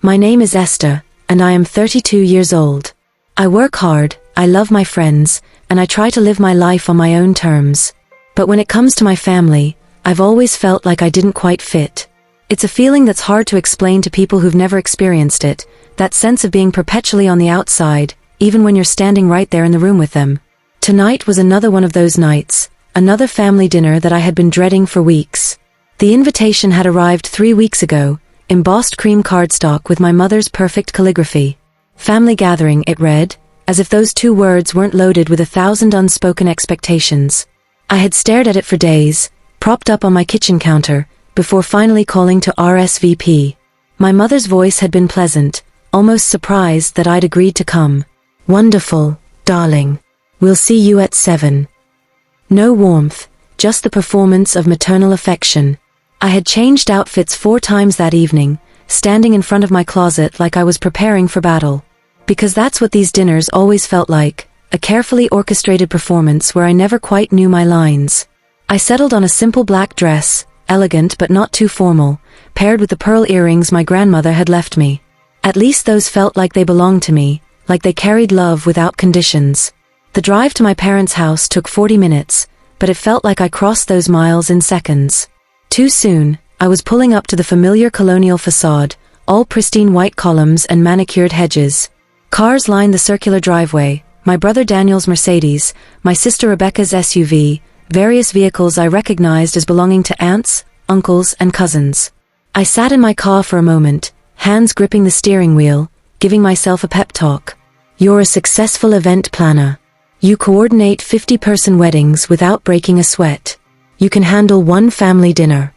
My name is Esther, and I am 32 years old. I work hard, I love my friends, and I try to live my life on my own terms. But when it comes to my family, I've always felt like I didn't quite fit. It's a feeling that's hard to explain to people who've never experienced it, that sense of being perpetually on the outside, even when you're standing right there in the room with them. Tonight was another one of those nights, another family dinner that I had been dreading for weeks. The invitation had arrived 3 weeks ago, embossed cream cardstock with my mother's perfect calligraphy. Family gathering, it read, as if those 2 words weren't loaded with 1,000 unspoken expectations. I had stared at it for days, propped up on my kitchen counter, before finally calling to RSVP. My mother's voice had been pleasant, almost surprised that I'd agreed to come. "Wonderful, darling. We'll see you at 7. No warmth, just the performance of maternal affection. I had changed outfits 4 times that evening, standing in front of my closet like I was preparing for battle. Because that's what these dinners always felt like, a carefully orchestrated performance where I never quite knew my lines. I settled on a simple black dress, elegant but not too formal, paired with the pearl earrings my grandmother had left me. At least those felt like they belonged to me, like they carried love without conditions. The drive to my parents' house took 40 minutes, but it felt like I crossed those miles in seconds. Too soon, I was pulling up to the familiar colonial facade, all pristine white columns and manicured hedges. Cars lined the circular driveway, my brother Daniel's Mercedes, my sister Rebecca's SUV, various vehicles I recognized as belonging to aunts, uncles, and cousins. I sat in my car for a moment, hands gripping the steering wheel, giving myself a pep talk. "You're a successful event planner. You coordinate 50-person weddings without breaking a sweat. You can handle 1 family dinner."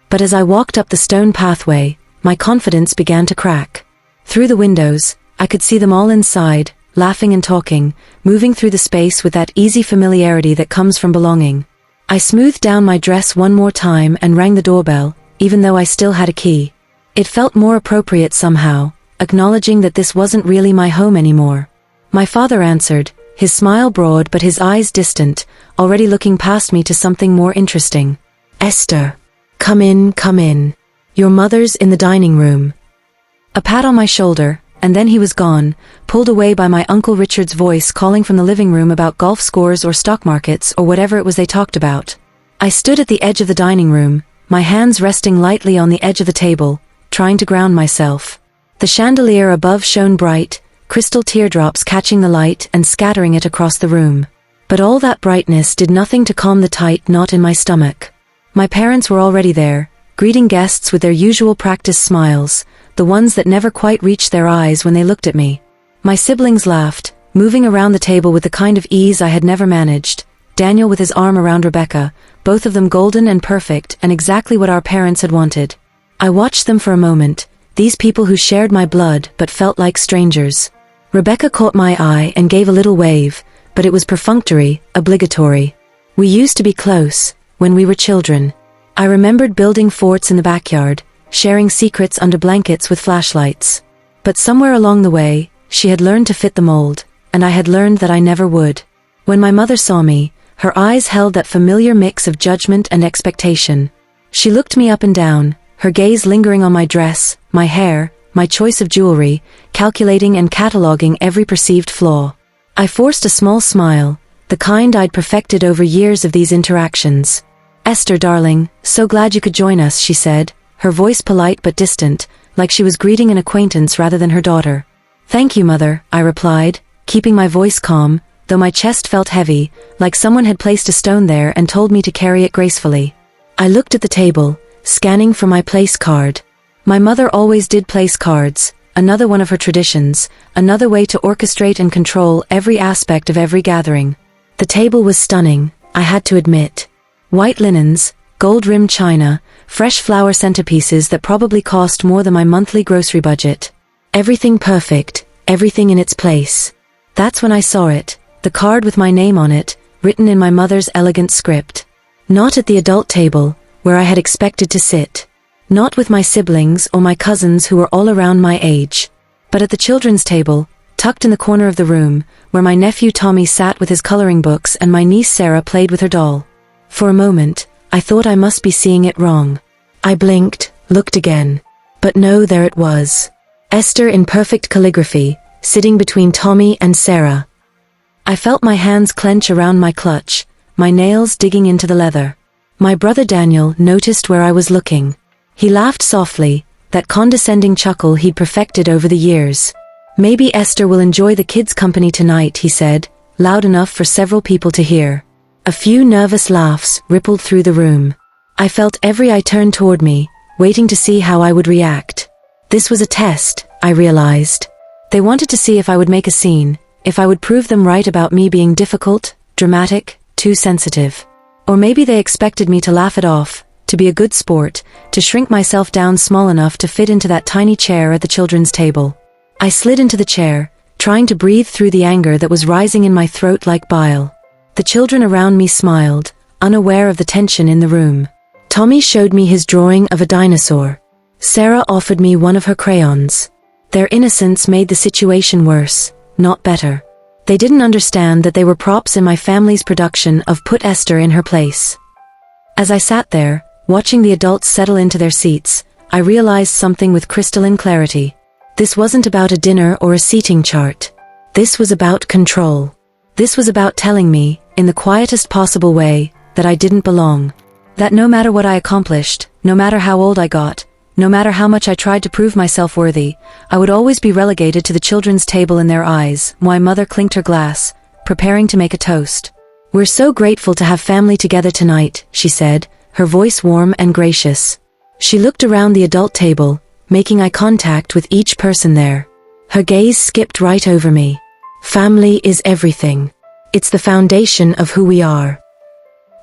But as I walked up the stone pathway, my confidence began to crack. Through the windows, I could see them all inside, laughing and talking, moving through the space with that easy familiarity that comes from belonging. I smoothed down my dress one more time and rang the doorbell, even though I still had a key. It felt more appropriate somehow, acknowledging that this wasn't really my home anymore. My father answered, his smile broad but his eyes distant, already looking past me to something more interesting. "Esther, come in, come in. Your mother's in the dining room." A pat on my shoulder, and then he was gone, pulled away by my Uncle Richard's voice calling from the living room about golf scores or stock markets or whatever it was they talked about. I stood at the edge of the dining room, my hands resting lightly on the edge of the table, trying to ground myself. The chandelier above shone bright, crystal teardrops catching the light and scattering it across the room. But all that brightness did nothing to calm the tight knot in my stomach. My parents were already there, greeting guests with their usual practiced smiles, the ones that never quite reached their eyes when they looked at me. My siblings laughed, moving around the table with the kind of ease I had never managed, Daniel with his arm around Rebecca, both of them golden and perfect and exactly what our parents had wanted. I watched them for a moment, these people who shared my blood but felt like strangers. Rebecca caught my eye and gave a little wave, but it was perfunctory, obligatory. We used to be close, when we were children. I remembered building forts in the backyard, sharing secrets under blankets with flashlights. But somewhere along the way, she had learned to fit the mold, and I had learned that I never would. When my mother saw me, her eyes held that familiar mix of judgment and expectation. She looked me up and down, her gaze lingering on my dress, my hair, my choice of jewelry, calculating and cataloging every perceived flaw. I forced a small smile, the kind I'd perfected over years of these interactions. "Esther, darling, so glad you could join us," she said, her voice polite but distant, like she was greeting an acquaintance rather than her daughter. "Thank you, Mother," I replied, keeping my voice calm, though my chest felt heavy, like someone had placed a stone there and told me to carry it gracefully. I looked at the table, scanning for my place card. My mother always did place cards, another one of her traditions, another way to orchestrate and control every aspect of every gathering. The table was stunning, I had to admit. White linens, gold-rimmed china, fresh flower centerpieces that probably cost more than my monthly grocery budget. Everything perfect, everything in its place. That's when I saw it, the card with my name on it, written in my mother's elegant script. Not at the adult table, where I had expected to sit. Not with my siblings or my cousins who were all around my age. But at the children's table, tucked in the corner of the room, where my nephew Tommy sat with his coloring books and my niece Sarah played with her doll. For a moment, I thought I must be seeing it wrong. I blinked, looked again. But no, there it was. Esther in perfect calligraphy, sitting between Tommy and Sarah. I felt my hands clench around my clutch, my nails digging into the leather. My brother Daniel noticed where I was looking. He laughed softly, that condescending chuckle he'd perfected over the years. Maybe Esther will enjoy the kids' company tonight, he said, loud enough for several people to hear. A few nervous laughs rippled through the room. I felt every eye turn toward me, waiting to see how I would react. This was a test, I realized. They wanted to see if I would make a scene, if I would prove them right about me being difficult, dramatic, too sensitive. Or maybe they expected me to laugh it off, to be a good sport, to shrink myself down small enough to fit into that tiny chair at the children's table. I slid into the chair, trying to breathe through the anger that was rising in my throat like bile. The children around me smiled, unaware of the tension in the room. Tommy showed me his drawing of a dinosaur. Sarah offered me one of her crayons. Their innocence made the situation worse, not better. They didn't understand that they were props in my family's production of Put Esther in Her Place. As I sat there, watching the adults settle into their seats, I realized something with crystalline clarity. This wasn't about a dinner or a seating chart. This was about control. This was about telling me, in the quietest possible way, that I didn't belong. That no matter what I accomplished, no matter how old I got, no matter how much I tried to prove myself worthy, I would always be relegated to the children's table in their eyes. My mother clinked her glass, preparing to make a toast. "We're so grateful to have family together tonight," she said, her voice warm and gracious. She looked around the adult table, making eye contact with each person there. Her gaze skipped right over me. Family is everything. It's the foundation of who we are.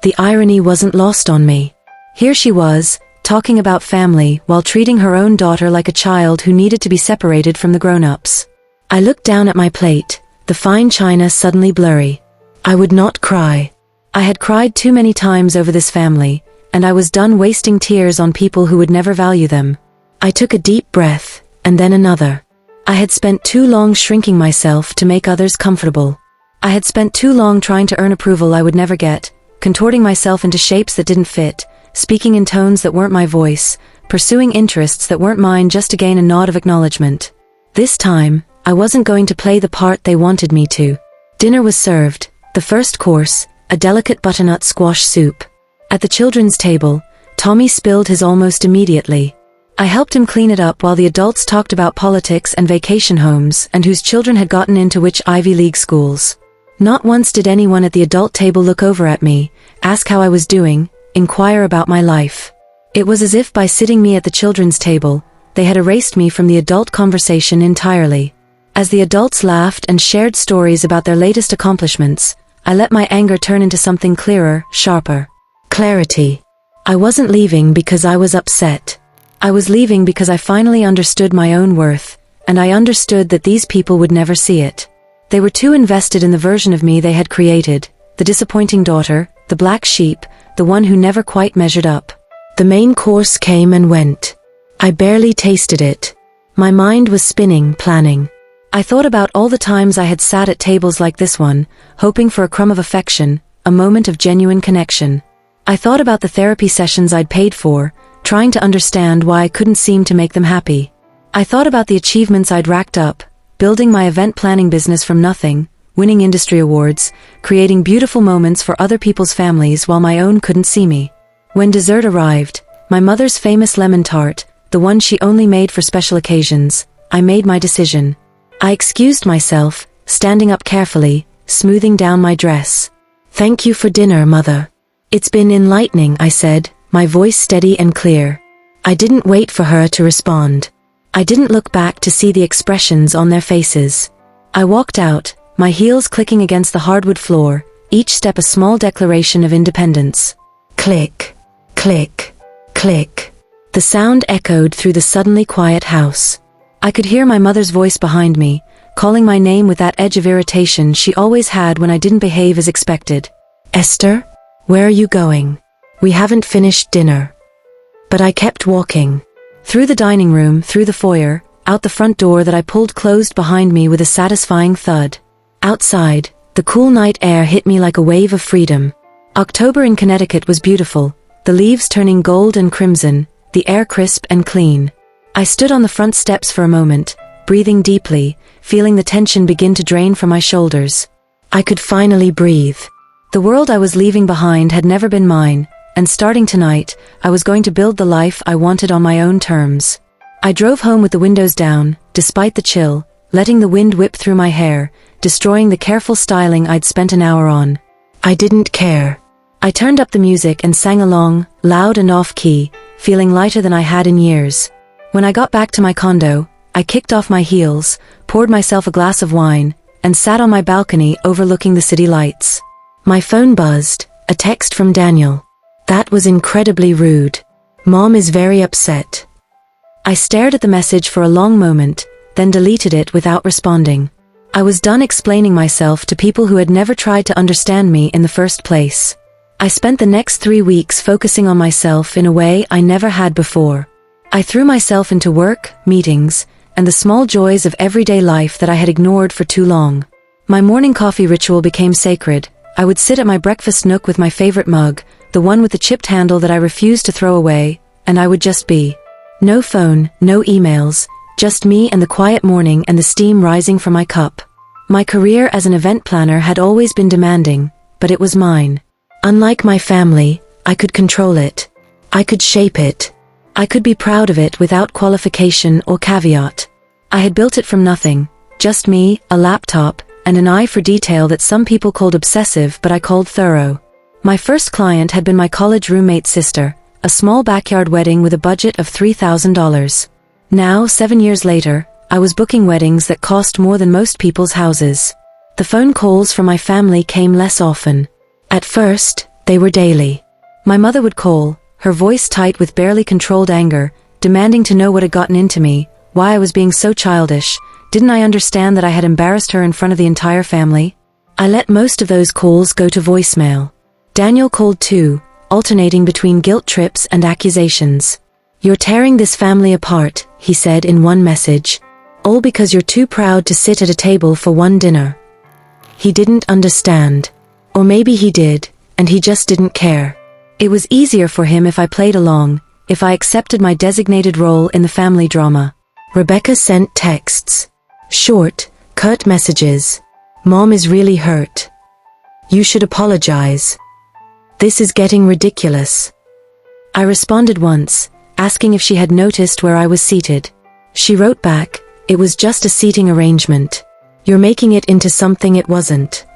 The irony wasn't lost on me. Here she was, talking about family while treating her own daughter like a child who needed to be separated from the grown-ups. I looked down at my plate, the fine china suddenly blurry. I would not cry. I had cried too many times over this family, and I was done wasting tears on people who would never value them. I took a deep breath, and then another. I had spent too long shrinking myself to make others comfortable. I had spent too long trying to earn approval I would never get, contorting myself into shapes that didn't fit, speaking in tones that weren't my voice, pursuing interests that weren't mine just to gain a nod of acknowledgement. This time, I wasn't going to play the part they wanted me to. Dinner was served, the first course, a delicate butternut squash soup. At the children's table, Tommy spilled his almost immediately. I helped him clean it up while the adults talked about politics and vacation homes and whose children had gotten into which Ivy League schools. Not once did anyone at the adult table look over at me, ask how I was doing, inquire about my life. It was as if by sitting me at the children's table, they had erased me from the adult conversation entirely. As the adults laughed and shared stories about their latest accomplishments, I let my anger turn into something clearer, sharper. Clarity. I wasn't leaving because I was upset. I was leaving because I finally understood my own worth, and I understood that these people would never see it. They were too invested in the version of me they had created, the disappointing daughter, the black sheep, the one who never quite measured up. The main course came and went. I barely tasted it. My mind was spinning, planning. I thought about all the times I had sat at tables like this one, hoping for a crumb of affection, a moment of genuine connection. I thought about the therapy sessions I'd paid for, trying to understand why I couldn't seem to make them happy. I thought about the achievements I'd racked up, building my event planning business from nothing, winning industry awards, creating beautiful moments for other people's families while my own couldn't see me. When dessert arrived, my mother's famous lemon tart, the one she only made for special occasions, I made my decision. I excused myself, standing up carefully, smoothing down my dress. "Thank you for dinner, Mother. It's been enlightening," I said, my voice steady and clear. I didn't wait for her to respond. I didn't look back to see the expressions on their faces. I walked out, my heels clicking against the hardwood floor, each step a small declaration of independence. Click, click, click. The sound echoed through the suddenly quiet house. I could hear my mother's voice behind me, calling my name with that edge of irritation she always had when I didn't behave as expected. "Esther, where are you going? We haven't finished dinner." But I kept walking. Through the dining room, through the foyer, out the front door that I pulled closed behind me with a satisfying thud. Outside, the cool night air hit me like a wave of freedom. October in Connecticut was beautiful, the leaves turning gold and crimson, the air crisp and clean. I stood on the front steps for a moment, breathing deeply, feeling the tension begin to drain from my shoulders. I could finally breathe. The world I was leaving behind had never been mine, and starting tonight, I was going to build the life I wanted on my own terms. I drove home with the windows down, despite the chill, letting the wind whip through my hair, destroying the careful styling I'd spent an hour on. I didn't care. I turned up the music and sang along, loud and off-key, feeling lighter than I had in years. When I got back to my condo, I kicked off my heels, poured myself a glass of wine, and sat on my balcony overlooking the city lights. My phone buzzed, a text from Daniel. That was incredibly rude. Mom is very upset. I stared at the message for a long moment, then deleted it without responding. I was done explaining myself to people who had never tried to understand me in the first place. I spent the next 3 weeks focusing on myself in a way I never had before. I threw myself into work, meetings, and the small joys of everyday life that I had ignored for too long. My morning coffee ritual became sacred. I would sit at my breakfast nook with my favorite mug, the one with the chipped handle that I refused to throw away, and I would just be. No phone, no emails, just me and the quiet morning and the steam rising from my cup. My career as an event planner had always been demanding, but it was mine. Unlike my family, I could control it. I could shape it. I could be proud of it without qualification or caveat. I had built it from nothing, just me, a laptop, and an eye for detail that some people called obsessive but I called thorough. My first client had been my college roommate's sister, a small backyard wedding with a budget of $3,000. Now, 7 years later, I was booking weddings that cost more than most people's houses. The phone calls from my family came less often. At first, they were daily. My mother would call, her voice tight with barely controlled anger, demanding to know what had gotten into me, why I was being so childish. Didn't I understand that I had embarrassed her in front of the entire family? I let most of those calls go to voicemail. Daniel called too, alternating between guilt trips and accusations. You're tearing this family apart, he said in one message. All because you're too proud to sit at a table for one dinner. He didn't understand. Or maybe he did, and he just didn't care. It was easier for him if I played along, if I accepted my designated role in the family drama. Rebecca sent texts. Short, curt messages. Mom is really hurt. You should apologize. This is getting ridiculous. I responded once, asking if she had noticed where I was seated. She wrote back, it was just a seating arrangement. You're making it into something it wasn't.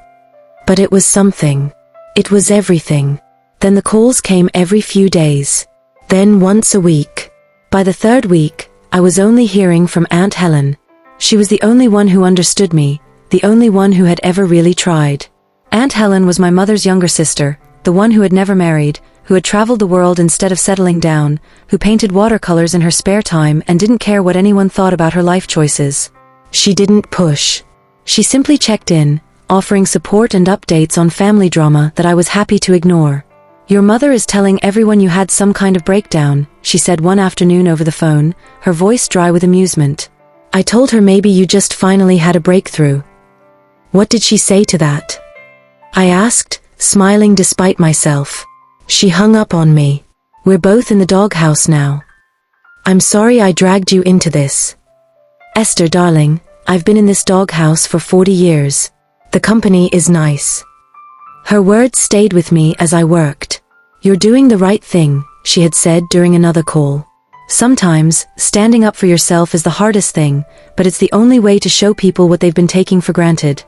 But it was something. It was everything. Then the calls came every few days. Then once a week. By the third week, I was only hearing from Aunt Helen. She was the only one who understood me, the only one who had ever really tried. Aunt Helen was my mother's younger sister, the one who had never married, who had traveled the world instead of settling down, who painted watercolors in her spare time and didn't care what anyone thought about her life choices. She didn't push. She simply checked in, offering support and updates on family drama that I was happy to ignore. Your mother is telling everyone you had some kind of breakdown, she said one afternoon over the phone, her voice dry with amusement. I told her maybe you just finally had a breakthrough. What did she say to that? I asked, smiling despite myself. She hung up on me. We're both in the doghouse now. I'm sorry I dragged you into this. Esther, darling, I've been in this doghouse for 40 years. The company is nice. Her words stayed with me as I worked. You're doing the right thing, she had said during another call. Sometimes, standing up for yourself is the hardest thing, but it's the only way to show people what they've been taking for granted.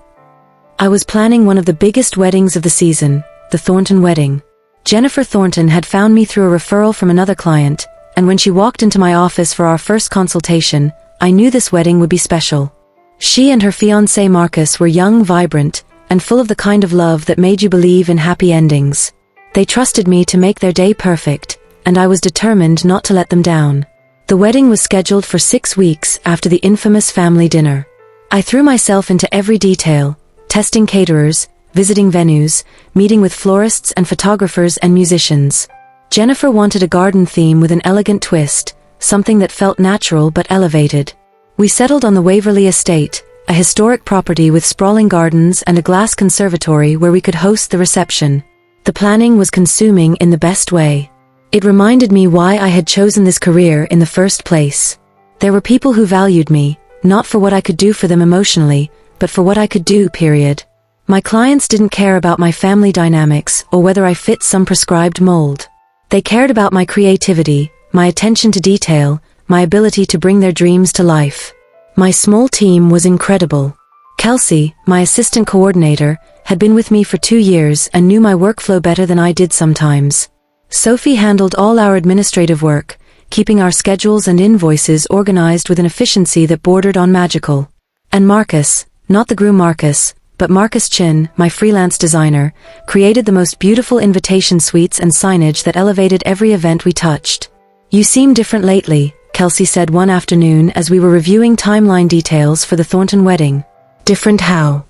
I was planning one of the biggest weddings of the season, the Thornton wedding. Jennifer Thornton had found me through a referral from another client, and when she walked into my office for our first consultation, I knew this wedding would be special. She and her fiancé Marcus were young, vibrant, and full of the kind of love that made you believe in happy endings. They trusted me to make their day perfect, and I was determined not to let them down. The wedding was scheduled for 6 weeks after the infamous family dinner. I threw myself into every detail, testing caterers, visiting venues, meeting with florists and photographers and musicians. Jennifer wanted a garden theme with an elegant twist, something that felt natural but elevated. We settled on the Waverley Estate, a historic property with sprawling gardens and a glass conservatory where we could host the reception. The planning was consuming in the best way. It reminded me why I had chosen this career in the first place. There were people who valued me, not for what I could do for them emotionally, but for what I could do, period. My clients didn't care about my family dynamics or whether I fit some prescribed mold. They cared about my creativity, my attention to detail, my ability to bring their dreams to life. My small team was incredible. Kelsey, my assistant coordinator, had been with me for 2 years and knew my workflow better than I did sometimes. Sophie handled all our administrative work, keeping our schedules and invoices organized with an efficiency that bordered on magical. And Marcus, not the groom Marcus, but Marcus Chin, my freelance designer, created the most beautiful invitation suites and signage that elevated every event we touched. "You seem different lately," Kelsey said one afternoon as we were reviewing timeline details for the Thornton wedding. "Different how?"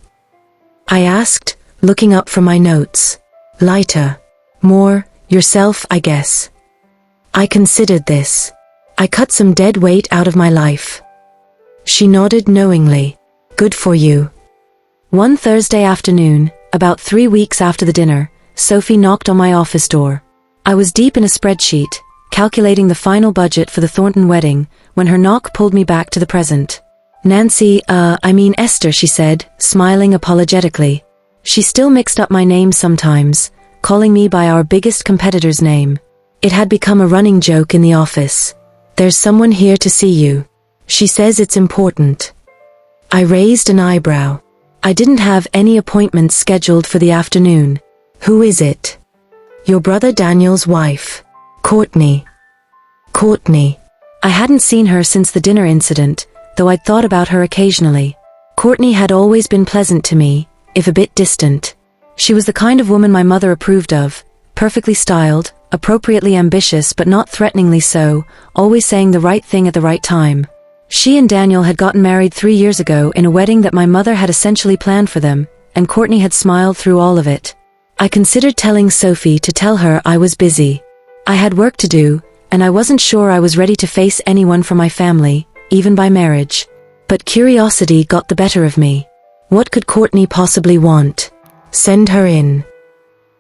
I asked, looking up from my notes. "Lighter. More yourself, I guess." I considered this. I cut some dead weight out of my life. She nodded knowingly. "Good for you." One Thursday afternoon, about 3 weeks after the dinner, Sophie knocked on my office door. I was deep in a spreadsheet, calculating the final budget for the Thornton wedding, when her knock pulled me back to the present. "Nancy, Esther," she said, smiling apologetically. She still mixed up my name sometimes, calling me by our biggest competitor's name. It had become a running joke in the office. "There's someone here to see you. She says it's important." I raised an eyebrow. I didn't have any appointments scheduled for the afternoon. "Who is it?" "Your brother Daniel's wife. Courtney." Courtney. I hadn't seen her since the dinner incident, though I'd thought about her occasionally. Courtney had always been pleasant to me, if a bit distant. She was the kind of woman my mother approved of, perfectly styled, appropriately ambitious but not threateningly so, always saying the right thing at the right time. She and Daniel had gotten married 3 years ago in a wedding that my mother had essentially planned for them, and Courtney had smiled through all of it. I considered telling Sophie to tell her I was busy. I had work to do, and I wasn't sure I was ready to face anyone from my family, even by marriage. But curiosity got the better of me. What could Courtney possibly want? "Send her in."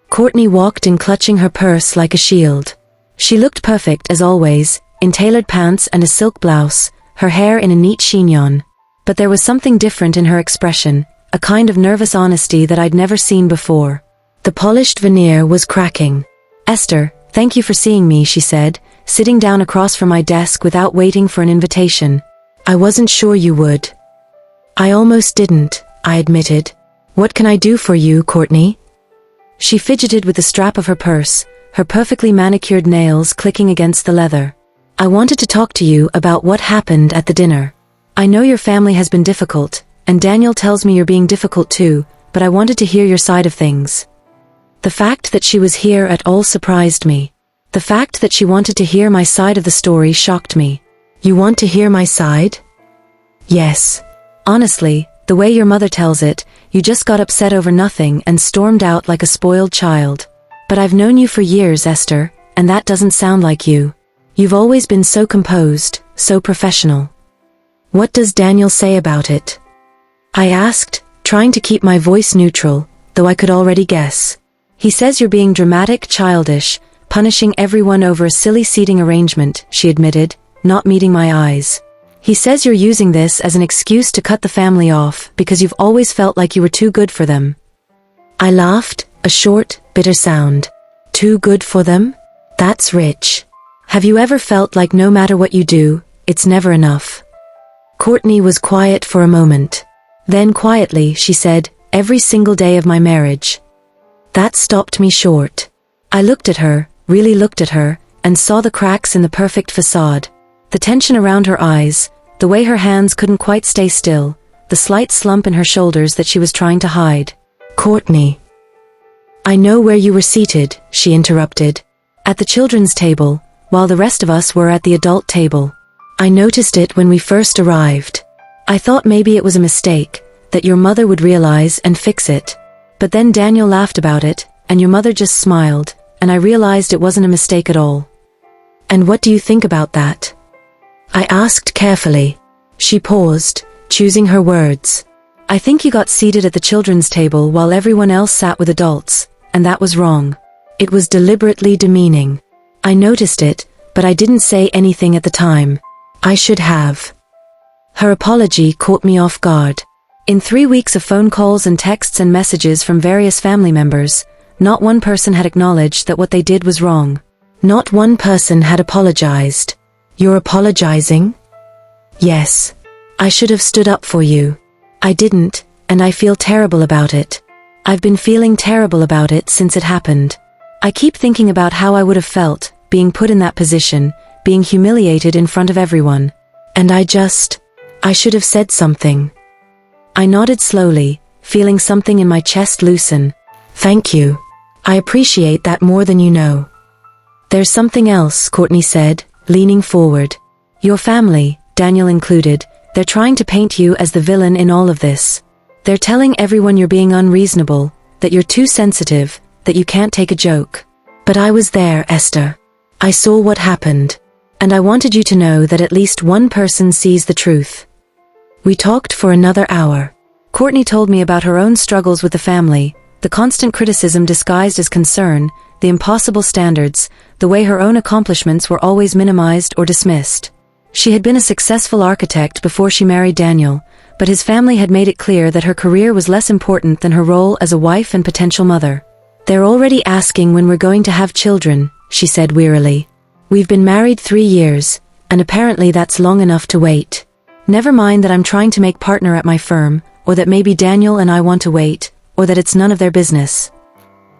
Courtney walked in clutching her purse like a shield. She looked perfect as always, in tailored pants and a silk blouse, her hair in a neat chignon. But there was something different in her expression, a kind of nervous honesty that I'd never seen before. The polished veneer was cracking. "Esther, thank you for seeing me," she said, sitting down across from my desk without waiting for an invitation. "I wasn't sure you would." "I almost didn't," I admitted. "What can I do for you, Courtney?" She fidgeted with the strap of her purse, her perfectly manicured nails clicking against the leather. "I wanted to talk to you about what happened at the dinner. I know your family has been difficult, and Daniel tells me you're being difficult too, but I wanted to hear your side of things." The fact that she was here at all surprised me. The fact that she wanted to hear my side of the story shocked me. "You want to hear my side?" "Yes. Honestly, the way your mother tells it, you just got upset over nothing and stormed out like a spoiled child. But I've known you for years, Esther, and that doesn't sound like you. You've always been so composed, so professional." "What does Daniel say about it?" I asked, trying to keep my voice neutral, though I could already guess. "He says you're being dramatic, childish, punishing everyone over a silly seating arrangement," she admitted, not meeting my eyes. "He says you're using this as an excuse to cut the family off because you've always felt like you were too good for them." I laughed, a short, bitter sound. "Too good for them? That's rich. Have you ever felt like no matter what you do, it's never enough?" Courtney was quiet for a moment. Then quietly, she said, "Every single day of my marriage." That stopped me short. I looked at her, really looked at her, and saw the cracks in the perfect facade. The tension around her eyes, the way her hands couldn't quite stay still, the slight slump in her shoulders that she was trying to hide. "Courtney." "I know where you were seated," she interrupted. "At the children's table, while the rest of us were at the adult table. I noticed it when we first arrived. I thought maybe it was a mistake, that your mother would realize and fix it. But then Daniel laughed about it, and your mother just smiled, and I realized it wasn't a mistake at all." "And what do you think about that?" I asked carefully. She paused, choosing her words. "I think you got seated at the children's table while everyone else sat with adults, and that was wrong. It was deliberately demeaning. I noticed it, but I didn't say anything at the time. I should have." Her apology caught me off guard. In 3 weeks of phone calls and texts and messages from various family members, not one person had acknowledged that what they did was wrong. Not one person had apologized. You're apologizing? Yes. I should have stood up for you. I didn't, and I feel terrible about it. I've been feeling terrible about it since it happened. I keep thinking about how I would have felt, being put in that position, being humiliated in front of everyone. And I should have said something. I nodded slowly, feeling something in my chest loosen. Thank you. I appreciate that more than you know. There's something else, Courtney said, leaning forward. Your family, Daniel included, they're trying to paint you as the villain in all of this. They're telling everyone you're being unreasonable, that you're too sensitive, that you can't take a joke. But I was there, Esther. I saw what happened. And I wanted you to know that at least one person sees the truth. We talked for another hour. Courtney told me about her own struggles with the family, the constant criticism disguised as concern, the impossible standards, the way her own accomplishments were always minimized or dismissed. She had been a successful architect before she married Daniel, but his family had made it clear that her career was less important than her role as a wife and potential mother. They're already asking when we're going to have children, she said wearily. We've been married 3 years, and apparently that's long enough to wait. Never mind that I'm trying to make partner at my firm, or that maybe Daniel and I want to wait, or that it's none of their business.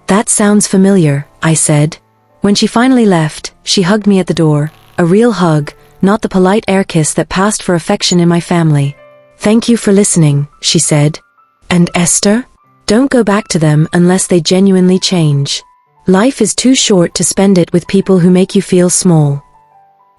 That sounds familiar, I said. When she finally left, she hugged me at the door, a real hug, not the polite air kiss that passed for affection in my family. Thank you for listening, she said. And Esther? Don't go back to them unless they genuinely change. Life is too short to spend it with people who make you feel small.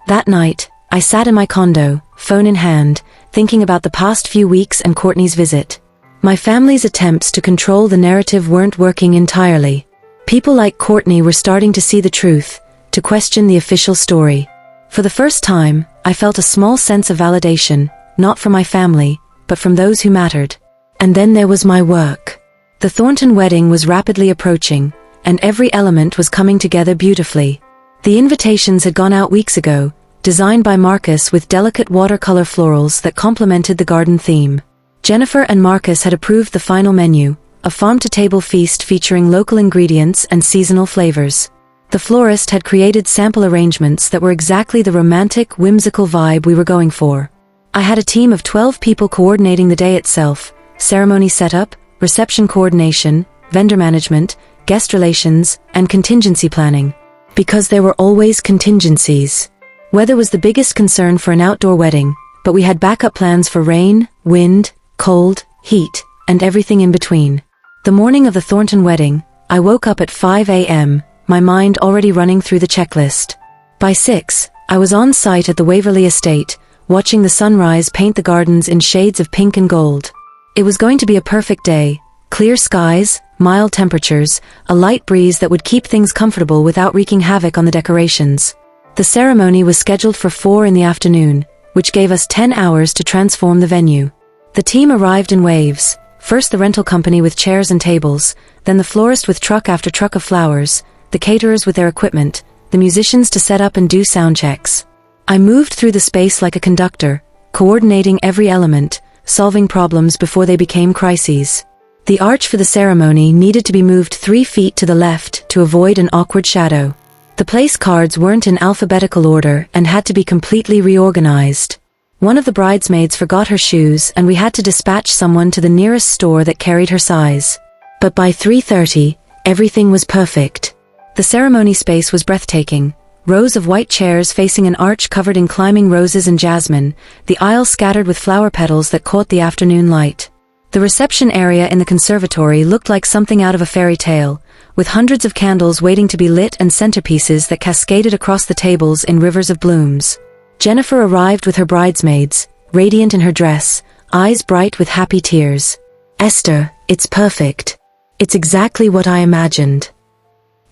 That night, I sat in my condo, phone in hand, thinking about the past few weeks and Courtney's visit. My family's attempts to control the narrative weren't working entirely. People like Courtney were starting to see the truth, to question the official story. For the first time, I felt a small sense of validation, not from my family, but from those who mattered. And then there was my work. The Thornton wedding was rapidly approaching, and every element was coming together beautifully. The invitations had gone out weeks ago, designed by Marcus with delicate watercolor florals that complemented the garden theme. Jennifer and Marcus had approved the final menu, a farm-to-table feast featuring local ingredients and seasonal flavors. The florist had created sample arrangements that were exactly the romantic, whimsical vibe we were going for. I had a team of 12 people coordinating the day itself: ceremony setup, reception coordination, vendor management, guest relations, and contingency planning. Because there were always contingencies. Weather was the biggest concern for an outdoor wedding, but we had backup plans for rain, wind, cold, heat, and everything in between. The morning of the Thornton wedding, I woke up at 5 a.m., my mind already running through the checklist. By 6, I was on site at the Waverly Estate, watching the sunrise paint the gardens in shades of pink and gold. It was going to be a perfect day: clear skies, mild temperatures, a light breeze that would keep things comfortable without wreaking havoc on the decorations. The ceremony was scheduled for 4 in the afternoon, which gave us 10 hours to transform the venue. The team arrived in waves, first the rental company with chairs and tables, then the florist with truck after truck of flowers, the caterers with their equipment, the musicians to set up and do sound checks. I moved through the space like a conductor, coordinating every element, solving problems before they became crises. The arch for the ceremony needed to be moved 3 feet to the left to avoid an awkward shadow. The place cards weren't in alphabetical order and had to be completely reorganized. One of the bridesmaids forgot her shoes and we had to dispatch someone to the nearest store that carried her size. But by 3:30, everything was perfect. The ceremony space was breathtaking. Rows of white chairs facing an arch covered in climbing roses and jasmine, the aisle scattered with flower petals that caught the afternoon light. The reception area in the conservatory looked like something out of a fairy tale, with hundreds of candles waiting to be lit and centerpieces that cascaded across the tables in rivers of blooms. Jennifer arrived with her bridesmaids, radiant in her dress, eyes bright with happy tears. "Esther, it's perfect. It's exactly what I imagined."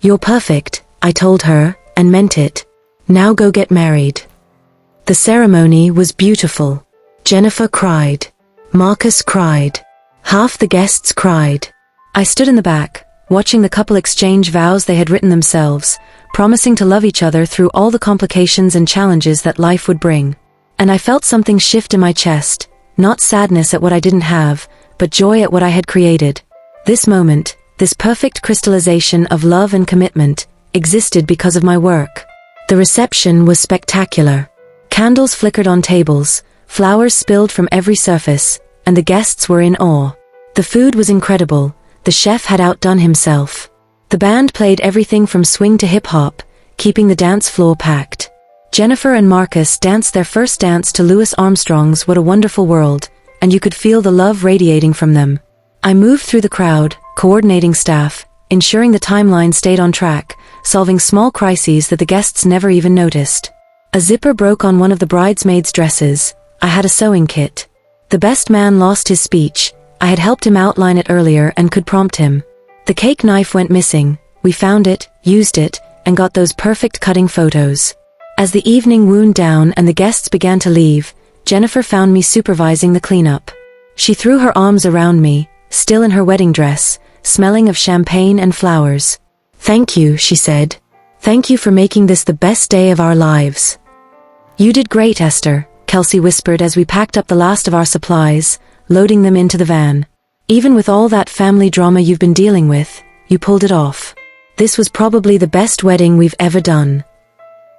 "You're perfect," I told her, and meant it. "Now go get married." The ceremony was beautiful. Jennifer cried. Marcus cried. Half the guests cried. I stood in the back, watching the couple exchange vows they had written themselves, promising to love each other through all the complications and challenges that life would bring. And I felt something shift in my chest, not sadness at what I didn't have, but joy at what I had created. This moment, this perfect crystallization of love and commitment, existed because of my work. The reception was spectacular. Candles flickered on tables, flowers spilled from every surface, and the guests were in awe. The food was incredible. The chef had outdone himself. The band played everything from swing to hip-hop, keeping the dance floor packed. Jennifer and Marcus danced their first dance to Louis Armstrong's What a Wonderful World, and you could feel the love radiating from them. I moved through the crowd, coordinating staff, ensuring the timeline stayed on track, solving small crises that the guests never even noticed. A zipper broke on one of the bridesmaids' dresses. I had a sewing kit. The best man lost his speech. I had helped him outline it earlier and could prompt him. The cake knife went missing. We found it, used it, and got those perfect cutting photos. As the evening wound down and the guests began to leave, Jennifer found me supervising the cleanup. She threw her arms around me, still in her wedding dress, smelling of champagne and flowers. "Thank you," she said. "Thank you for making this the best day of our lives." "You did great, Esther," Kelsey whispered as we packed up the last of our supplies, loading them into the van. "Even with all that family drama you've been dealing with, you pulled it off. This was probably the best wedding we've ever done."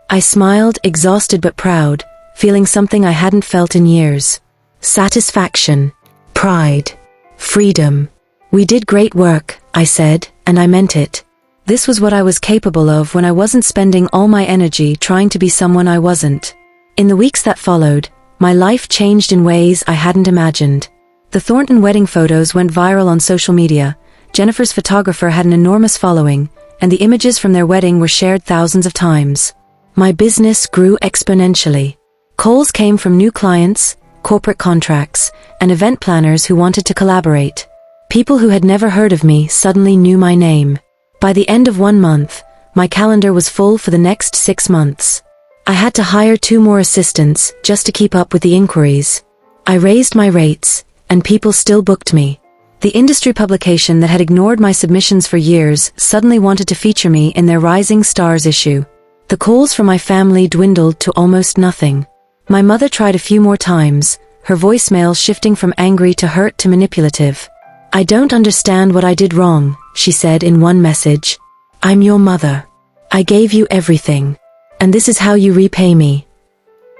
I smiled, exhausted but proud, feeling something I hadn't felt in years. Satisfaction. Pride. Freedom. "We did great work," I said, and I meant it. This was what I was capable of when I wasn't spending all my energy trying to be someone I wasn't. In the weeks that followed, my life changed in ways I hadn't imagined. The Thornton wedding photos went viral on social media. Jennifer's photographer had an enormous following, and the images from their wedding were shared thousands of times. My business grew exponentially. Calls came from new clients, corporate contracts, and event planners who wanted to collaborate. People who had never heard of me suddenly knew my name. By the end of 1 month, my calendar was full for the next 6 months. I had to hire 2 more assistants just to keep up with the inquiries. I raised my rates, and people still booked me. The industry publication that had ignored my submissions for years suddenly wanted to feature me in their Rising Stars issue. The calls from my family dwindled to almost nothing. My mother tried a few more times, her voicemail shifting from angry to hurt to manipulative. "I don't understand what I did wrong," she said in one message. "I'm your mother. I gave you everything. And this is how you repay me."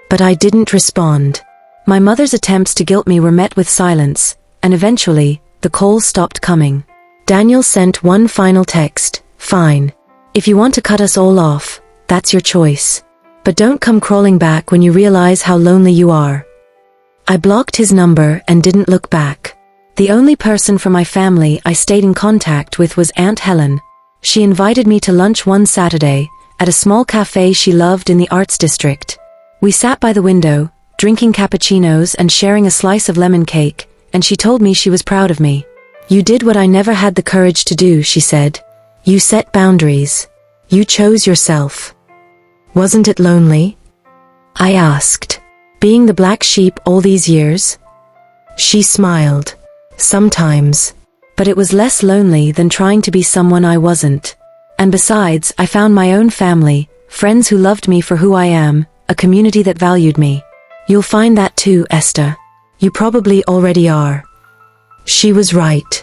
But I didn't respond. My mother's attempts to guilt me were met with silence, and eventually, the calls stopped coming. Daniel sent one final text: "Fine. If you want to cut us all off, that's your choice. But don't come crawling back when you realize how lonely you are." I blocked his number and didn't look back. The only person from my family I stayed in contact with was Aunt Helen. She invited me to lunch one Saturday, at a small cafe she loved in the Arts District. We sat by the window, drinking cappuccinos and sharing a slice of lemon cake, and she told me she was proud of me. "You did what I never had the courage to do," she said. "You set boundaries. You chose yourself." "Wasn't it lonely?" I asked. "Being the black sheep all these years?" She smiled. "Sometimes. But it was less lonely than trying to be someone I wasn't. And besides, I found my own family, friends who loved me for who I am, a community that valued me. You'll find that too, Esther. You probably already are." She was right.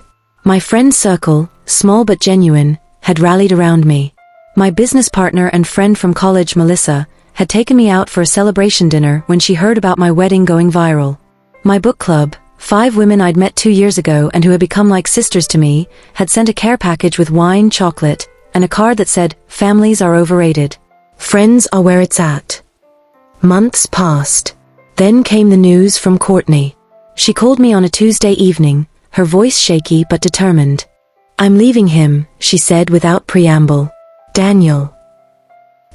My friend circle, small but genuine, had rallied around me. My business partner and friend from college, Melissa, had taken me out for a celebration dinner when she heard about my wedding going viral. My book club, 5 women I'd met 2 years ago and who had become like sisters to me, had sent a care package with wine, chocolate, and a card that said, "Families are overrated. Friends are where it's at." Months passed. Then came the news from Courtney. She called me on a Tuesday evening, her voice shaky but determined. "I'm leaving him," she said without preamble. "Daniel."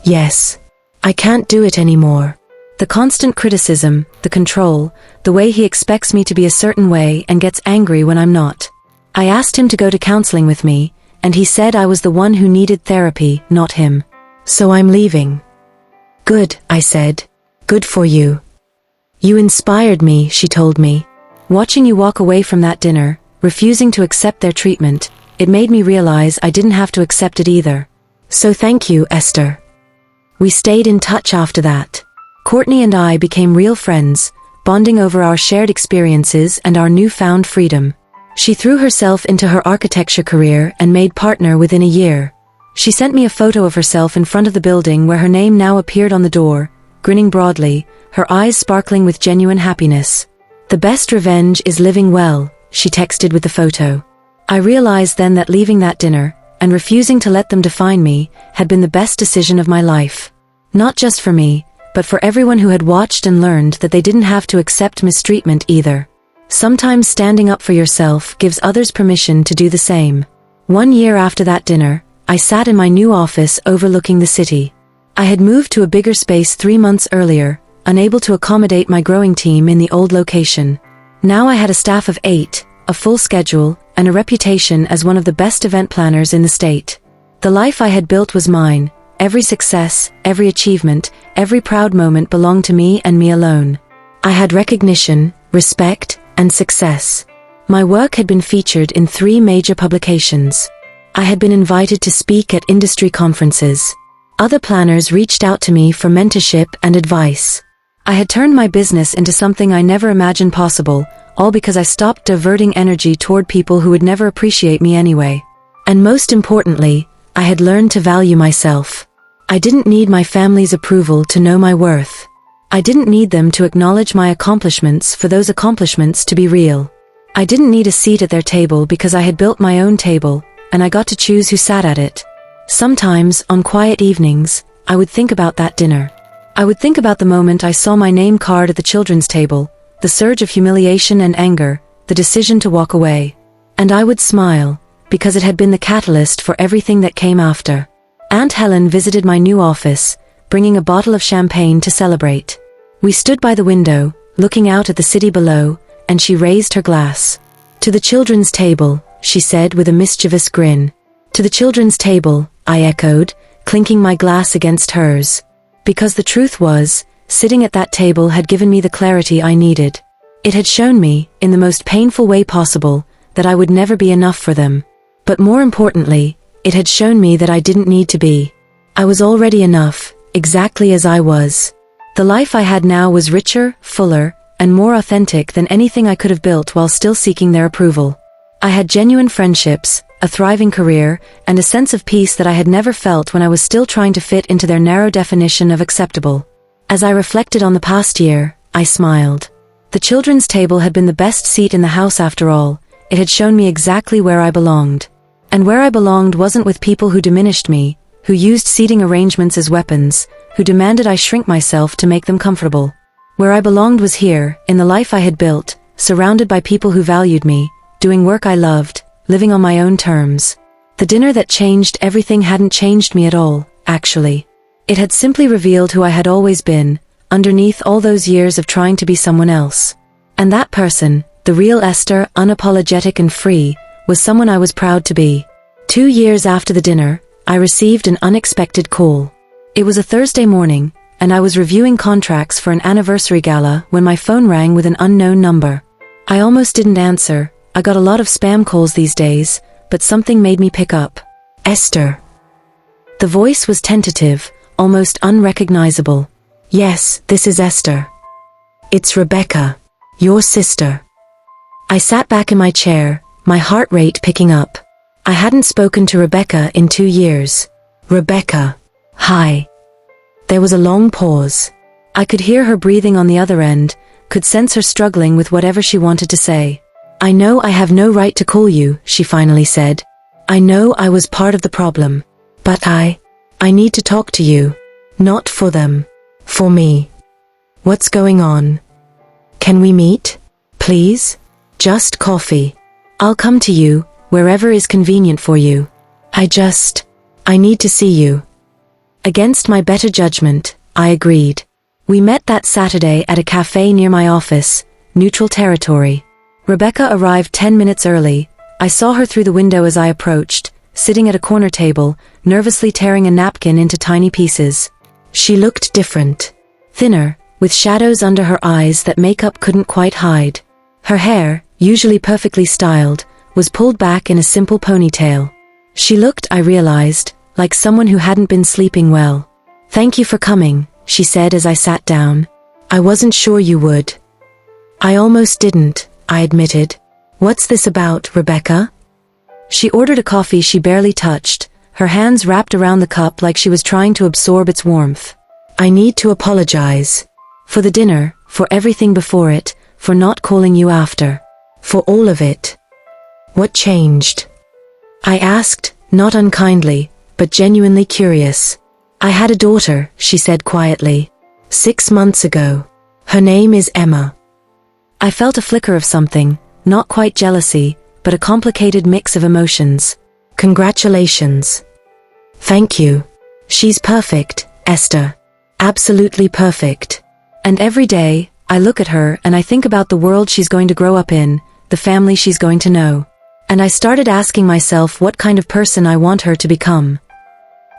"Yes. I can't do it anymore. The constant criticism, the control, the way he expects me to be a certain way and gets angry when I'm not. I asked him to go to counseling with me, and he said I was the one who needed therapy, not him. So I'm leaving." "Good," I said. "Good for you." "You inspired me," she told me. "Watching you walk away from that dinner, refusing to accept their treatment, it made me realize I didn't have to accept it either. So thank you, Esther." We stayed in touch after that. Courtney and I became real friends, bonding over our shared experiences and our newfound freedom. She threw herself into her architecture career and made partner within a year. She sent me a photo of herself in front of the building where her name now appeared on the door, grinning broadly, her eyes sparkling with genuine happiness. "The best revenge is living well," she texted with the photo. I realized then that leaving that dinner, and refusing to let them define me, had been the best decision of my life. Not just for me, but for everyone who had watched and learned that they didn't have to accept mistreatment either. Sometimes standing up for yourself gives others permission to do the same. 1 year after that dinner, I sat in my new office overlooking the city. I had moved to a bigger space 3 months earlier, unable to accommodate my growing team in the old location. Now I had a staff of 8, a full schedule, and a reputation as one of the best event planners in the state. The life I had built was mine. Every success, every achievement, every proud moment belonged to me and me alone. I had recognition, respect, and success. My work had been featured in 3 major publications. I had been invited to speak at industry conferences. Other planners reached out to me for mentorship and advice. I had turned my business into something I never imagined possible, all because I stopped diverting energy toward people who would never appreciate me anyway. And most importantly, I had learned to value myself. I didn't need my family's approval to know my worth. I didn't need them to acknowledge my accomplishments for those accomplishments to be real. I didn't need a seat at their table because I had built my own table, and I got to choose who sat at it. Sometimes, on quiet evenings, I would think about that dinner. I would think about the moment I saw my name card at the children's table, the surge of humiliation and anger, the decision to walk away. And I would smile, because it had been the catalyst for everything that came after. Aunt Helen visited my new office, bringing a bottle of champagne to celebrate. We stood by the window, looking out at the city below, and she raised her glass. "To the children's table," she said with a mischievous grin. "To the children's table," I echoed, clinking my glass against hers. Because the truth was, sitting at that table had given me the clarity I needed. It had shown me, in the most painful way possible, that I would never be enough for them. But more importantly, it had shown me that I didn't need to be. I was already enough, exactly as I was. The life I had now was richer, fuller, and more authentic than anything I could have built while still seeking their approval. I had genuine friendships, a thriving career, and a sense of peace that I had never felt when I was still trying to fit into their narrow definition of acceptable. As I reflected on the past year, I smiled. The children's table had been the best seat in the house after all. It had shown me exactly where I belonged. And where I belonged wasn't with people who diminished me, who used seating arrangements as weapons, who demanded I shrink myself to make them comfortable. Where I belonged was here, in the life I had built, surrounded by people who valued me, doing work I loved, living on my own terms. The dinner that changed everything hadn't changed me at all, actually. It had simply revealed who I had always been, underneath all those years of trying to be someone else. And that person, the real Esther, unapologetic and free, was someone I was proud to be. 2 years after the dinner, I received an unexpected call. It was a Thursday morning, and I was reviewing contracts for an anniversary gala when my phone rang with an unknown number. I almost didn't answer. I got a lot of spam calls these days, but something made me pick up. "Esther." The voice was tentative, almost unrecognizable. "Yes, this is Esther. It's Rebecca, your sister." I sat back in my chair, my heart rate picking up. I hadn't spoken to Rebecca in 2 years. "Rebecca. Hi." There was a long pause. I could hear her breathing on the other end, could sense her struggling with whatever she wanted to say. "I know I have no right to call you," she finally said. "I know I was part of the problem. But I need to talk to you. Not for them. For me. What's going on? Can we meet? Please? Just coffee. I'll come to you, wherever is convenient for you. I need to see you." Against my better judgment, I agreed. We met that Saturday at a cafe near my office, neutral territory. Rebecca arrived 10 minutes early. I saw her through the window as I approached, sitting at a corner table, nervously tearing a napkin into tiny pieces. She looked different. Thinner, with shadows under her eyes that makeup couldn't quite hide. Her hair, usually perfectly styled, was pulled back in a simple ponytail. She looked, I realized, like someone who hadn't been sleeping well. "Thank you for coming," she said as I sat down. I wasn't sure you would. I almost didn't, I admitted. What's this about, Rebecca? She ordered a coffee she barely touched, her hands wrapped around the cup like she was trying to absorb its warmth. I need to apologize. For the dinner, for everything before it, for not calling you after. For all of it. What changed? I asked, not unkindly, but genuinely curious. I had a daughter, she said quietly. 6 months ago. Her name is Emma. I felt a flicker of something, not quite jealousy, but a complicated mix of emotions. Congratulations. Thank you. She's perfect, Esther. Absolutely perfect. And every day, I look at her and I think about the world she's going to grow up in, the family she's going to know. And I started asking myself what kind of person I want her to become.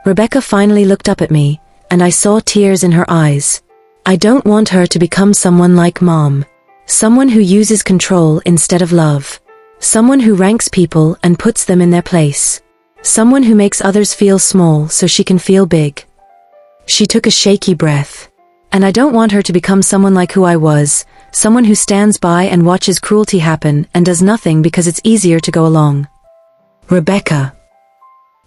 Rebecca finally looked up at me, and I saw tears in her eyes. I don't want her to become someone like Mom. Someone who uses control instead of love. Someone who ranks people and puts them in their place. Someone who makes others feel small so she can feel big. She took a shaky breath. And I don't want her to become someone like who I was, someone who stands by and watches cruelty happen and does nothing because it's easier to go along. Rebecca.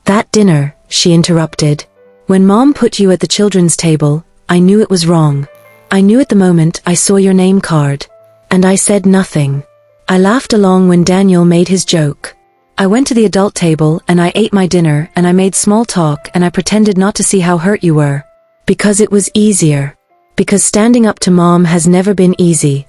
That dinner, she interrupted. When Mom put you at the children's table, I knew it was wrong. I knew at the moment I saw your name card. And I said nothing. I laughed along when Daniel made his joke. I went to the adult table and I ate my dinner and I made small talk and I pretended not to see how hurt you were. Because it was easier. Because standing up to Mom has never been easy.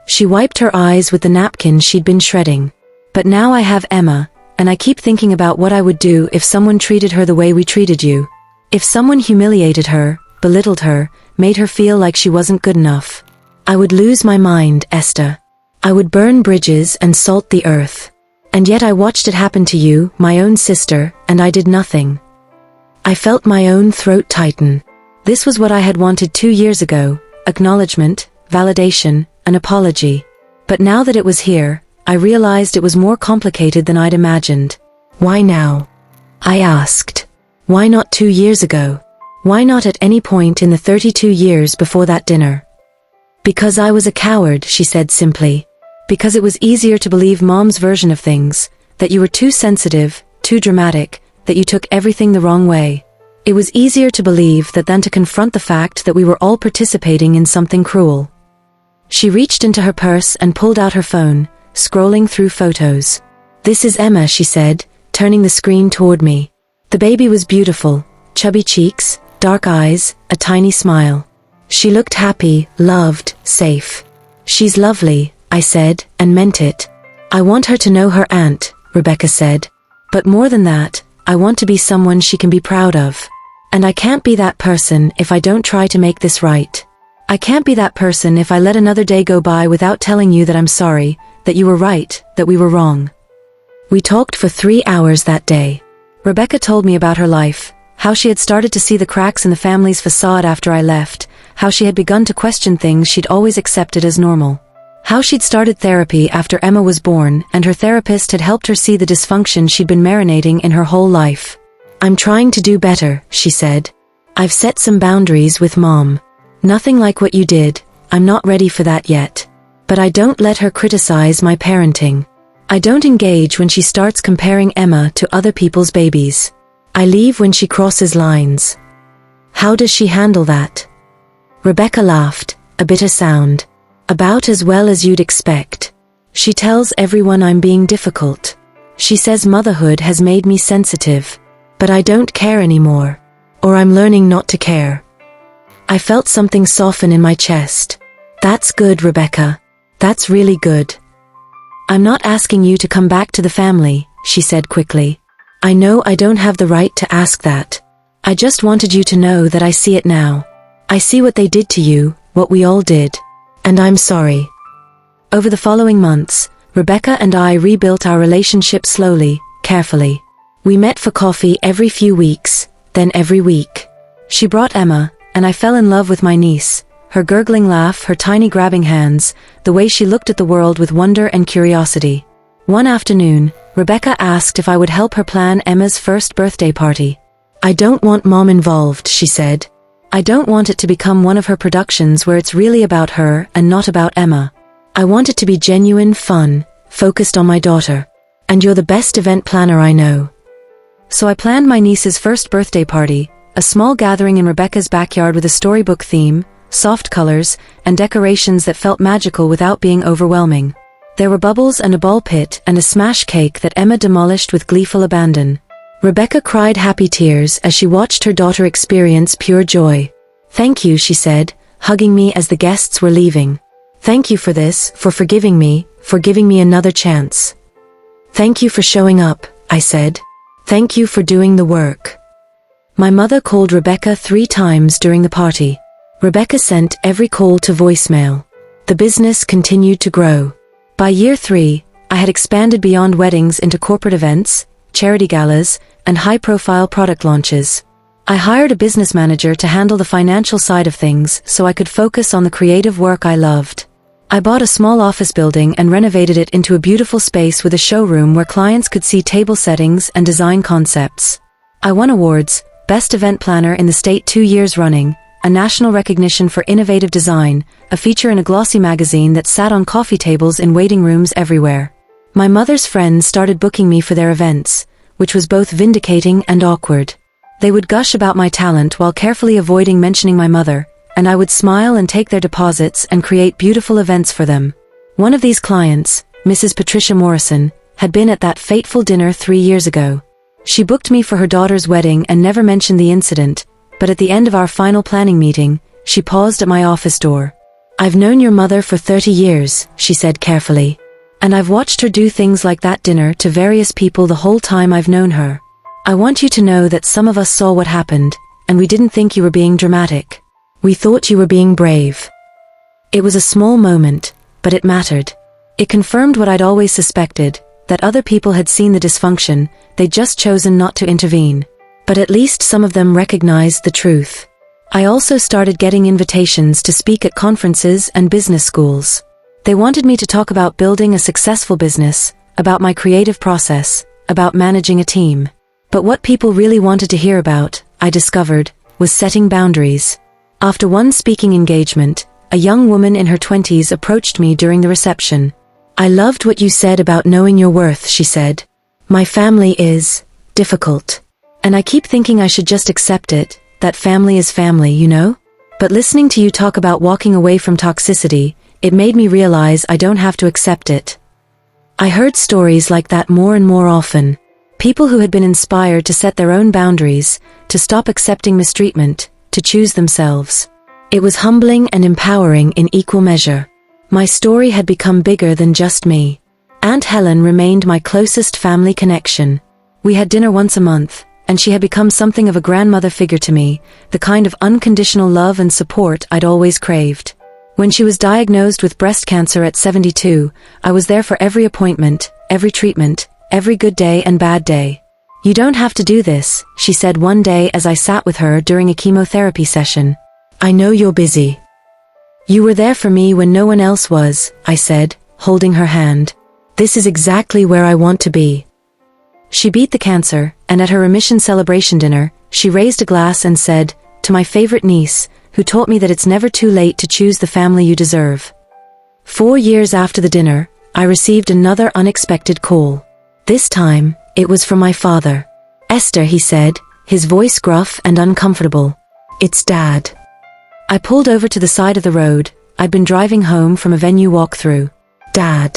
She wiped her eyes with the napkin she'd been shredding. But now I have Emma, and I keep thinking about what I would do if someone treated her the way we treated you. If someone humiliated her, belittled her, made her feel like she wasn't good enough. I would lose my mind, Esther. I would burn bridges and salt the earth. And yet I watched it happen to you, my own sister, and I did nothing. I felt my own throat tighten. This was what I had wanted 2 years ago, acknowledgement, validation, an apology. But now that it was here, I realized it was more complicated than I'd imagined. Why now? I asked. Why not 2 years ago? Why not at any point in the 32 years before that dinner? Because I was a coward, she said simply. Because it was easier to believe Mom's version of things, that you were too sensitive, too dramatic, that you took everything the wrong way. It was easier to believe that than to confront the fact that we were all participating in something cruel. She reached into her purse and pulled out her phone, scrolling through photos. This is Emma, she said, turning the screen toward me. The baby was beautiful, chubby cheeks, dark eyes, a tiny smile. She looked happy, loved, safe. She's lovely, I said, and meant it. I want her to know her aunt, Rebecca said. But more than that, I want to be someone she can be proud of. And I can't be that person if I don't try to make this right. I can't be that person if I let another day go by without telling you that I'm sorry, that you were right, that we were wrong. We talked for 3 hours that day. Rebecca told me about her life, how she had started to see the cracks in the family's facade after I left, how she had begun to question things she'd always accepted as normal. How she'd started therapy after Emma was born and her therapist had helped her see the dysfunction she'd been marinating in her whole life. I'm trying to do better, she said. I've set some boundaries with Mom. Nothing like what you did, I'm not ready for that yet. But I don't let her criticize my parenting. I don't engage when she starts comparing Emma to other people's babies. I leave when she crosses lines. How does she handle that? Rebecca laughed, a bitter sound. About as well as you'd expect. She tells everyone I'm being difficult. She says motherhood has made me sensitive. But I don't care anymore. Or I'm learning not to care. I felt something soften in my chest. That's good, Rebecca. That's really good. I'm not asking you to come back to the family, she said quickly. I know I don't have the right to ask that. I just wanted you to know that I see it now. I see what they did to you, what we all did. And I'm sorry. Over the following months, Rebecca and I rebuilt our relationship slowly, carefully. We met for coffee every few weeks, then every week. She brought Emma, and I fell in love with my niece, her gurgling laugh, her tiny grabbing hands, the way she looked at the world with wonder and curiosity. One afternoon, Rebecca asked if I would help her plan Emma's first birthday party. I don't want Mom involved, she said. I don't want it to become one of her productions where it's really about her and not about Emma. I want it to be genuine, fun, focused on my daughter. And you're the best event planner I know. So I planned my niece's first birthday party, a small gathering in Rebecca's backyard with a storybook theme, soft colors, and decorations that felt magical without being overwhelming. There were bubbles and a ball pit and a smash cake that Emma demolished with gleeful abandon. Rebecca cried happy tears as she watched her daughter experience pure joy. "Thank you," she said, hugging me as the guests were leaving. "Thank you for this, for forgiving me, for giving me another chance. Thank you for showing up," I said. "Thank you for doing the work." My mother called Rebecca 3 times during the party. Rebecca sent every call to voicemail. The business continued to grow. By year 3, I had expanded beyond weddings into corporate events, charity galas, and high-profile product launches. I hired a business manager to handle the financial side of things so I could focus on the creative work I loved. I bought a small office building and renovated it into a beautiful space with a showroom where clients could see table settings and design concepts. I won awards, Best Event Planner in the state 2 years running, a national recognition for innovative design, a feature in a glossy magazine that sat on coffee tables in waiting rooms everywhere. My mother's friends started booking me for their events, which was both vindicating and awkward. They would gush about my talent while carefully avoiding mentioning my mother, and I would smile and take their deposits and create beautiful events for them. One of these clients, Mrs. Patricia Morrison, had been at that fateful dinner 3 years ago. She booked me for her daughter's wedding and never mentioned the incident, but at the end of our final planning meeting, she paused at my office door. "I've known your mother for 30 years, she said carefully. "And I've watched her do things like that dinner to various people the whole time I've known her. I want you to know that some of us saw what happened, and we didn't think you were being dramatic. We thought you were being brave." It was a small moment, but it mattered. It confirmed what I'd always suspected, that other people had seen the dysfunction, they'd just chosen not to intervene. But at least some of them recognized the truth. I also started getting invitations to speak at conferences and business schools. They wanted me to talk about building a successful business, about my creative process, about managing a team. But what people really wanted to hear about, I discovered, was setting boundaries. After one speaking engagement, a young woman in her 20s approached me during the reception. "I loved what you said about knowing your worth," she said. "My family is difficult. And I keep thinking I should just accept it, that family is family, you know? But listening to you talk about walking away from toxicity, it made me realize I don't have to accept it." I heard stories like that more and more often. People who had been inspired to set their own boundaries, to stop accepting mistreatment, to choose themselves. It was humbling and empowering in equal measure. My story had become bigger than just me. Aunt Helen remained my closest family connection. We had dinner once a month, and she had become something of a grandmother figure to me, the kind of unconditional love and support I'd always craved. When she was diagnosed with breast cancer at 72, I was there for every appointment, every treatment, every good day and bad day. "You don't have to do this," she said one day as I sat with her during a chemotherapy session. "I know you're busy." "You were there for me when no one else was," I said, holding her hand. "This is exactly where I want to be." She beat the cancer, and at her remission celebration dinner, she raised a glass and said, "To my favorite niece, who taught me that it's never too late to choose the family you deserve." 4 years after the dinner, I received another unexpected call. This time, it was from my father. "Esther," he said, his voice gruff and uncomfortable. "It's Dad." I pulled over to the side of the road. I'd been driving home from a venue walkthrough. "Dad.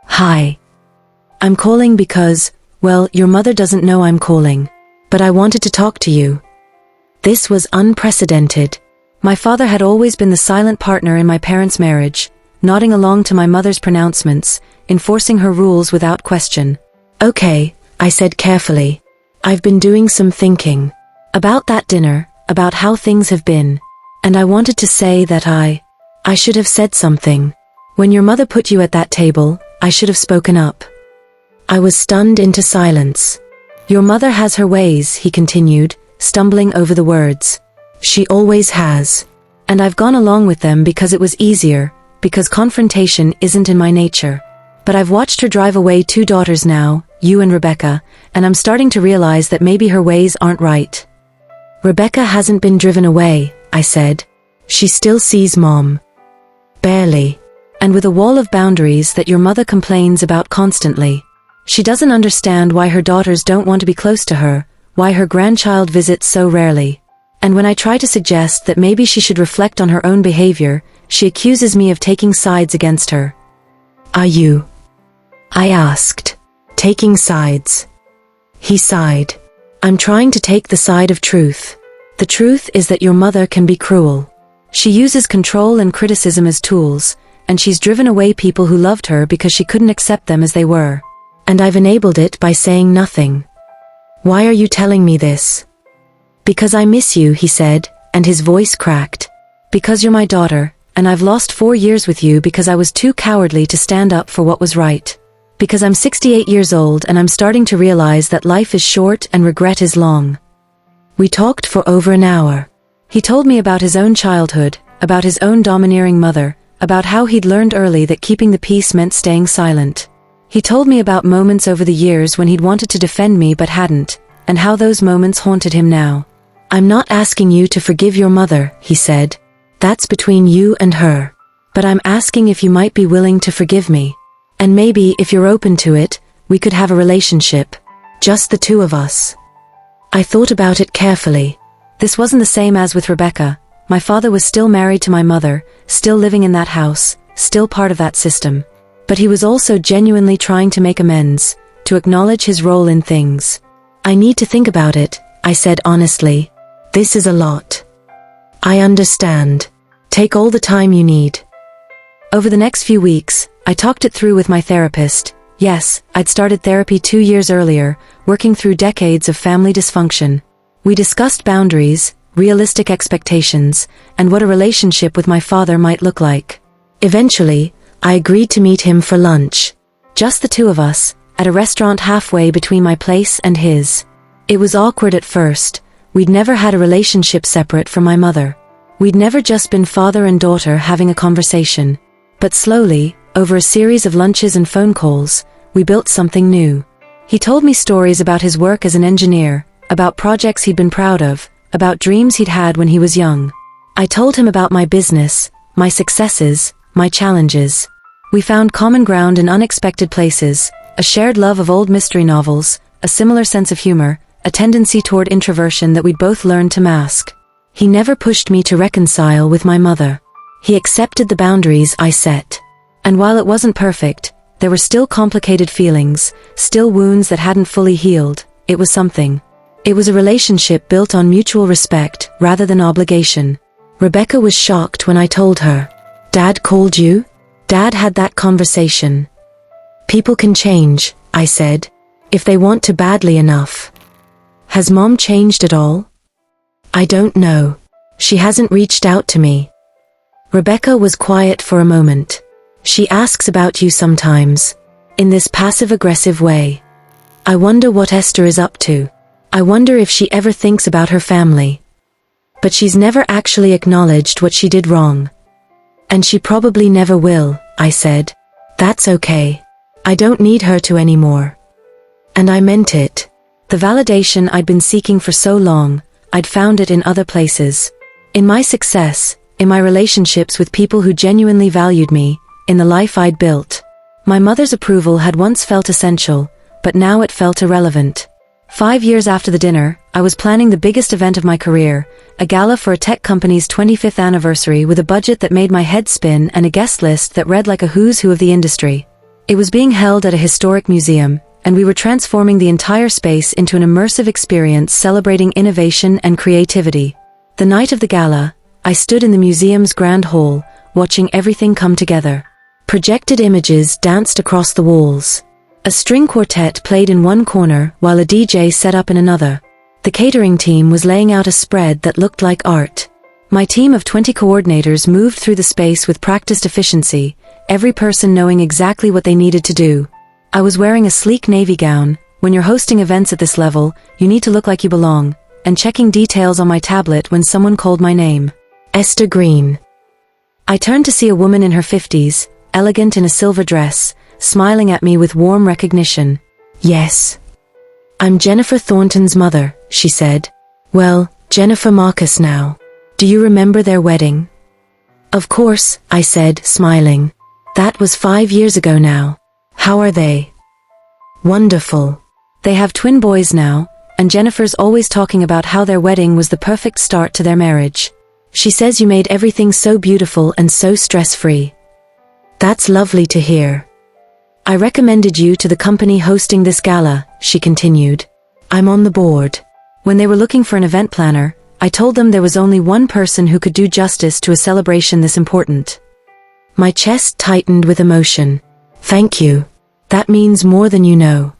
Hi. I'm calling because, well, your mother doesn't know I'm calling. But I wanted to talk to you." This was unprecedented. My father had always been the silent partner in my parents' marriage, nodding along to my mother's pronouncements, enforcing her rules without question. "Okay," I said carefully. "I've been doing some thinking. About that dinner, about how things have been. And I wanted to say that I should have said something. When your mother put you at that table, I should have spoken up." I was stunned into silence. "Your mother has her ways," he continued, stumbling over the words. "She always has. And I've gone along with them because it was easier, because confrontation isn't in my nature. But I've watched her drive away 2 daughters now, you and Rebecca, and I'm starting to realize that maybe her ways aren't right." "Rebecca hasn't been driven away," I said. She still sees Mom. Barely. And with a wall of boundaries that your mother complains about constantly. She doesn't understand why her daughters don't want to be close to her, why her grandchild visits so rarely. And when I try to suggest that maybe she should reflect on her own behavior, she accuses me of taking sides against her. Are you? I asked. Taking sides. He sighed. I'm trying to take the side of truth. The truth is that your mother can be cruel. She uses control and criticism as tools, and she's driven away people who loved her because she couldn't accept them as they were. And I've enabled it by saying nothing. Why are you telling me this? Because I miss you, he said, and his voice cracked. Because you're my daughter, and I've lost 4 years with you because I was too cowardly to stand up for what was right. Because I'm 68 years old and I'm starting to realize that life is short and regret is long. We talked for over an hour. He told me about his own childhood, about his own domineering mother, about how he'd learned early that keeping the peace meant staying silent. He told me about moments over the years when he'd wanted to defend me but hadn't, and how those moments haunted him now. I'm not asking you to forgive your mother, he said. That's between you and her. But I'm asking if you might be willing to forgive me. And maybe, if you're open to it, we could have a relationship. Just the two of us. I thought about it carefully. This wasn't the same as with Rebecca. My father was still married to my mother, still living in that house, still part of that system. But he was also genuinely trying to make amends, to acknowledge his role in things. I need to think about it, I said honestly. This is a lot. I understand. Take all the time you need. Over the next few weeks, I talked it through with my therapist. Yes, I'd started therapy 2 years earlier, working through decades of family dysfunction. We discussed boundaries, realistic expectations, and what a relationship with my father might look like. Eventually, I agreed to meet him for lunch. Just the two of us, at a restaurant halfway between my place and his. It was awkward at first. We'd never had a relationship separate from my mother. We'd never just been father and daughter having a conversation. But slowly, over a series of lunches and phone calls, we built something new. He told me stories about his work as an engineer, about projects he'd been proud of, about dreams he'd had when he was young. I told him about my business, my successes, my challenges. We found common ground in unexpected places, a shared love of old mystery novels, a similar sense of humor, a tendency toward introversion that we'd both learned to mask. He never pushed me to reconcile with my mother. He accepted the boundaries I set. And while it wasn't perfect, there were still complicated feelings, still wounds that hadn't fully healed. It was something. It was a relationship built on mutual respect rather than obligation. Rebecca was shocked when I told her. Dad called you? Dad had that conversation. People can change, I said, if they want to badly enough. Has Mom changed at all? I don't know. She hasn't reached out to me. Rebecca was quiet for a moment. She asks about you sometimes, in this passive-aggressive way. I wonder what Esther is up to. I wonder if she ever thinks about her family. But she's never actually acknowledged what she did wrong. And she probably never will, I said. That's okay. I don't need her to anymore. And I meant it. The validation I'd been seeking for so long, I'd found it in other places. In my success, in my relationships with people who genuinely valued me, in the life I'd built. My mother's approval had once felt essential, but now it felt irrelevant. 5 years after the dinner, I was planning the biggest event of my career, a gala for a tech company's 25th anniversary with a budget that made my head spin and a guest list that read like a who's who of the industry. It was being held at a historic museum, and we were transforming the entire space into an immersive experience celebrating innovation and creativity. The night of the gala, I stood in the museum's grand hall, watching everything come together. Projected images danced across the walls. A string quartet played in one corner while a DJ set up in another. The catering team was laying out a spread that looked like art. My team of 20 coordinators moved through the space with practiced efficiency, every person knowing exactly what they needed to do. I was wearing a sleek navy gown. When you're hosting events at this level, you need to look like you belong, and checking details on my tablet when someone called my name. Esther Green. I turned to see a woman in her 50s, elegant in a silver dress, smiling at me with warm recognition. Yes. I'm Jennifer Thornton's mother, she said. Well, Jennifer Marcus now. Do you remember their wedding? Of course, I said, smiling. That was 5 years ago now. How are they? Wonderful. They have twin boys now, and Jennifer's always talking about how their wedding was the perfect start to their marriage. She says you made everything so beautiful and so stress-free. That's lovely to hear. I recommended you to the company hosting this gala, she continued. I'm on the board. When they were looking for an event planner, I told them there was only one person who could do justice to a celebration this important. My chest tightened with emotion. Thank you. That means more than you know.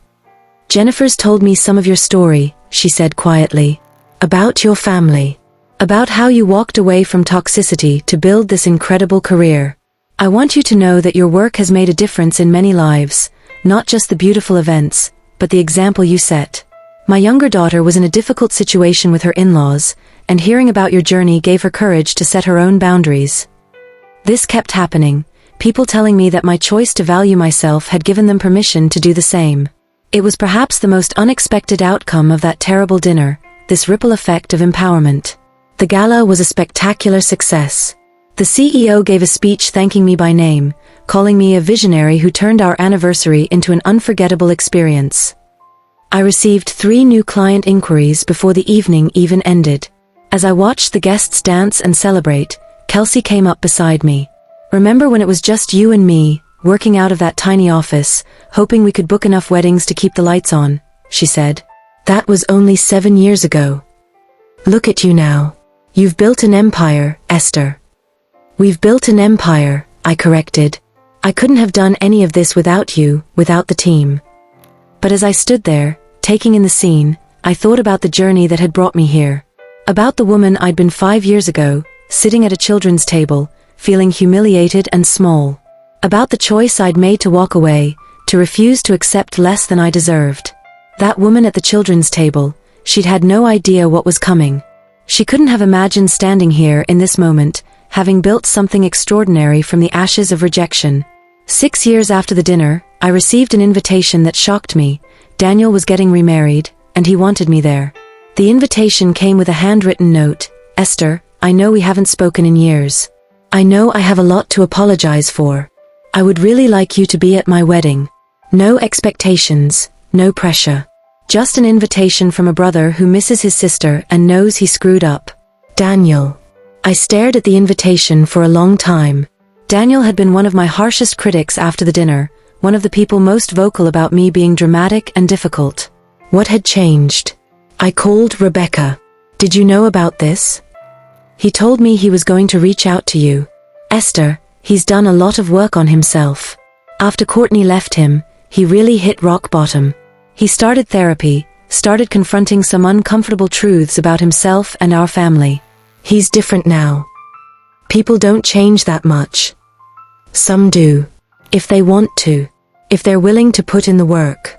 Jennifer's told me some of your story, she said quietly. About your family. About how you walked away from toxicity to build this incredible career. I want you to know that your work has made a difference in many lives, not just the beautiful events, but the example you set. My younger daughter was in a difficult situation with her in-laws, and hearing about your journey gave her courage to set her own boundaries. This kept happening, people telling me that my choice to value myself had given them permission to do the same. It was perhaps the most unexpected outcome of that terrible dinner, this ripple effect of empowerment. The gala was a spectacular success. The CEO gave a speech thanking me by name, calling me a visionary who turned our anniversary into an unforgettable experience. I received 3 new client inquiries before the evening even ended. As I watched the guests dance and celebrate, Kelsey came up beside me. Remember when it was just you and me, working out of that tiny office, hoping we could book enough weddings to keep the lights on, she said. That was only 7 years ago. Look at you now. You've built an empire, Esther. We've built an empire, I corrected. I couldn't have done any of this without you, without the team. But as I stood there, taking in the scene, I thought about the journey that had brought me here. About the woman I'd been 5 years ago, sitting at a children's table, feeling humiliated and small. About the choice I'd made to walk away, to refuse to accept less than I deserved. That woman at the children's table, she'd had no idea what was coming. She couldn't have imagined standing here in this moment, having built something extraordinary from the ashes of rejection. 6 years after the dinner, I received an invitation that shocked me. Daniel was getting remarried, and he wanted me there. The invitation came with a handwritten note. Esther, I know we haven't spoken in years. I know I have a lot to apologize for. I would really like you to be at my wedding. No expectations, no pressure. Just an invitation from a brother who misses his sister and knows he screwed up. Daniel. I stared at the invitation for a long time. Daniel had been one of my harshest critics after the dinner, one of the people most vocal about me being dramatic and difficult. What had changed? I called Rebecca. Did you know about this? He told me he was going to reach out to you. Esther, he's done a lot of work on himself. After Courtney left him, he really hit rock bottom. He started therapy, started confronting some uncomfortable truths about himself and our family. He's different now. People don't change that much. Some do. If they want to. If they're willing to put in the work.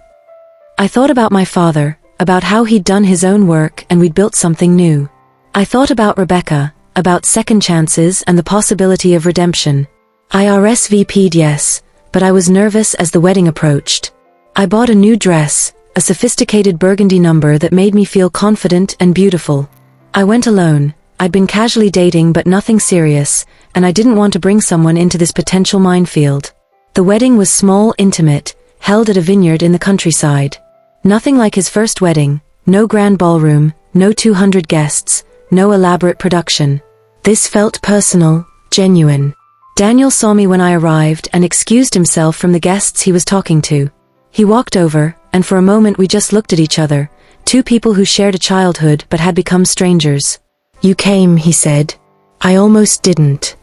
I thought about my father, about how he'd done his own work and we'd built something new. I thought about Rebecca, about second chances and the possibility of redemption. I RSVP'd yes, but I was nervous as the wedding approached. I bought a new dress, a sophisticated burgundy number that made me feel confident and beautiful. I went alone. I'd been casually dating but nothing serious, and I didn't want to bring someone into this potential minefield. The wedding was small, intimate, held at a vineyard in the countryside. Nothing like his first wedding, no grand ballroom, no 200 guests, no elaborate production. This felt personal, genuine. Daniel saw me when I arrived and excused himself from the guests he was talking to. He walked over, and for a moment we just looked at each other, two people who shared a childhood but had become strangers. You came, he said. I almost didn't.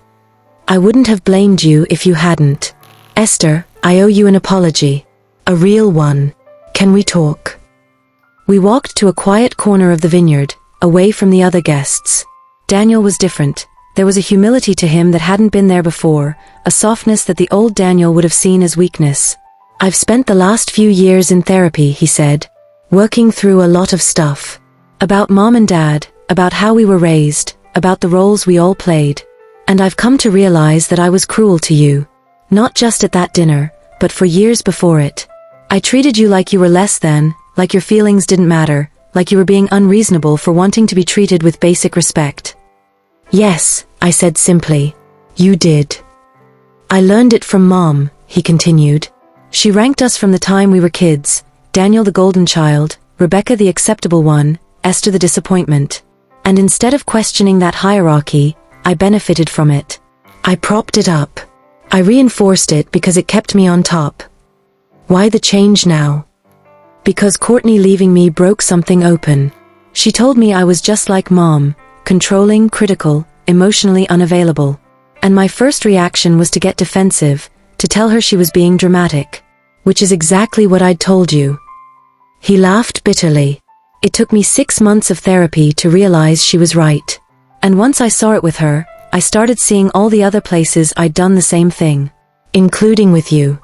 I wouldn't have blamed you if you hadn't. Esther, I owe you an apology. A real one. Can we talk? We walked to a quiet corner of the vineyard, away from the other guests. Daniel was different. There was a humility to him that hadn't been there before, a softness that the old Daniel would have seen as weakness. I've spent the last few years in therapy, he said, working through a lot of stuff. About mom and dad, about how we were raised, about the roles we all played. And I've come to realize that I was cruel to you. Not just at that dinner, but for years before it. I treated you like you were less than, like your feelings didn't matter, like you were being unreasonable for wanting to be treated with basic respect. Yes, I said simply. You did. I learned it from Mom, he continued. She ranked us from the time we were kids: Daniel the golden child, Rebecca the acceptable one, Esther the disappointment. And instead of questioning that hierarchy, I benefited from it. I propped it up. I reinforced it because it kept me on top. Why the change now? Because Courtney leaving me broke something open. She told me I was just like Mom, controlling, critical, emotionally unavailable. And my first reaction was to get defensive, to tell her she was being dramatic. Which is exactly what I'd told you. He laughed bitterly. It took me 6 months of therapy to realize she was right. And once I saw it with her, I started seeing all the other places I'd done the same thing. Including with you.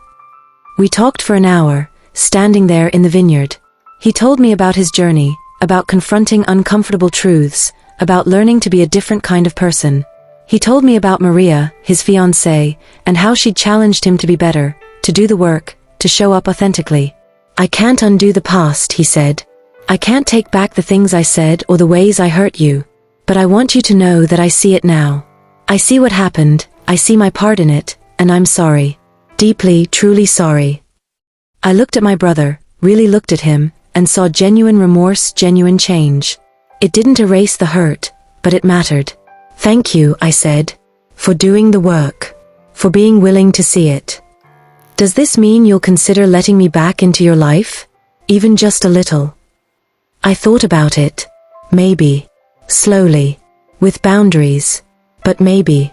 We talked for an hour, standing there in the vineyard. He told me about his journey, about confronting uncomfortable truths, about learning to be a different kind of person. He told me about Maria, his fiancée, and how she'd challenged him to be better, to do the work, to show up authentically. I can't undo the past, he said. I can't take back the things I said or the ways I hurt you. But I want you to know that I see it now. I see what happened, I see my part in it, and I'm sorry. Deeply, truly sorry. I looked at my brother, really looked at him, and saw genuine remorse, genuine change. It didn't erase the hurt, but it mattered. Thank you, I said, for doing the work, for being willing to see it. Does this mean you'll consider letting me back into your life? Even just a little? I thought about it. Maybe. Slowly. With boundaries. But maybe.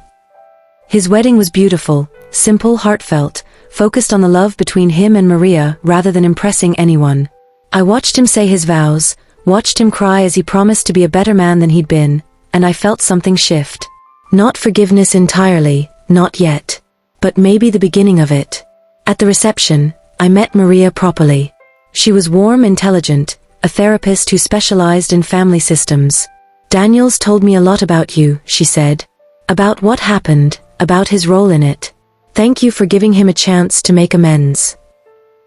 His wedding was beautiful, simple, heartfelt, focused on the love between him and Maria rather than impressing anyone. I watched him say his vows, watched him cry as he promised to be a better man than he'd been, and I felt something shift. Not forgiveness entirely, not yet. But maybe the beginning of it. At the reception, I met Maria properly. She was warm, intelligent, a therapist who specialized in family systems. Daniel's told me a lot about you, she said. About what happened, about his role in it. Thank you for giving him a chance to make amends.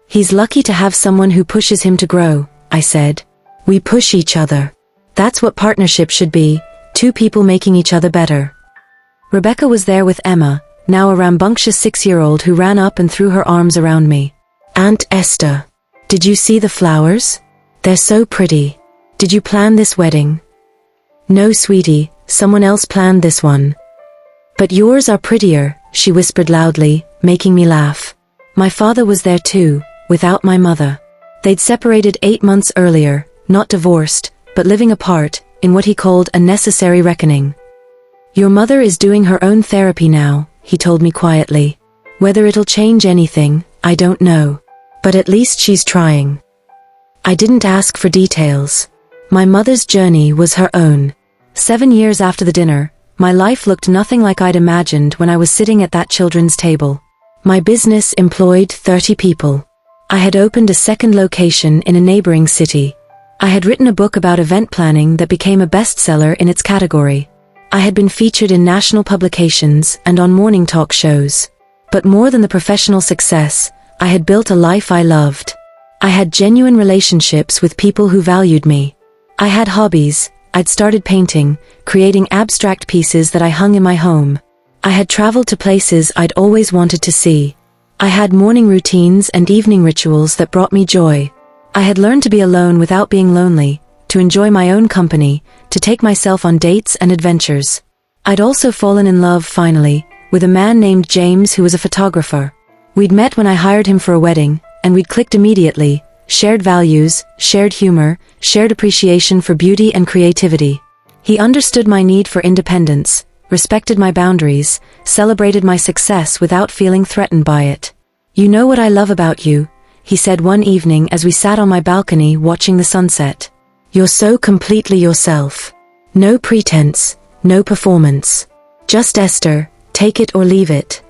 He's lucky to have someone who pushes him to grow, I said. We push each other. That's what partnership should be, two people making each other better. Rebecca was there with Emma, now a rambunctious 6-year-old who ran up and threw her arms around me. Aunt Esther, did you see the flowers? They're so pretty. Did you plan this wedding? No, sweetie, someone else planned this one. But yours are prettier, she whispered loudly, making me laugh. My father was there too, without my mother. They'd separated 8 months earlier, not divorced, but living apart, in what he called a necessary reckoning. Your mother is doing her own therapy now, he told me quietly. Whether it'll change anything, I don't know. But at least she's trying. I didn't ask for details. My mother's journey was her own. 7 years after the dinner, my life looked nothing like I'd imagined when I was sitting at that children's table. My business employed 30 people. I had opened a second location in a neighboring city. I had written a book about event planning that became a bestseller in its category. I had been featured in national publications and on morning talk shows. But more than the professional success, I had built a life I loved. I had genuine relationships with people who valued me. I had hobbies. I'd started painting, creating abstract pieces that I hung in my home. I had traveled to places I'd always wanted to see. I had morning routines and evening rituals that brought me joy. I had learned to be alone without being lonely, to enjoy my own company, to take myself on dates and adventures. I'd also fallen in love, finally, with a man named James who was a photographer. We'd met when I hired him for a wedding, and we'd clicked immediately. Shared values, shared humor, shared appreciation for beauty and creativity. He understood my need for independence, respected my boundaries, celebrated my success without feeling threatened by it. You know what I love about you, he said one evening as we sat on my balcony watching the sunset. You're so completely yourself. No pretense, no performance. Just Esther, take it or leave it.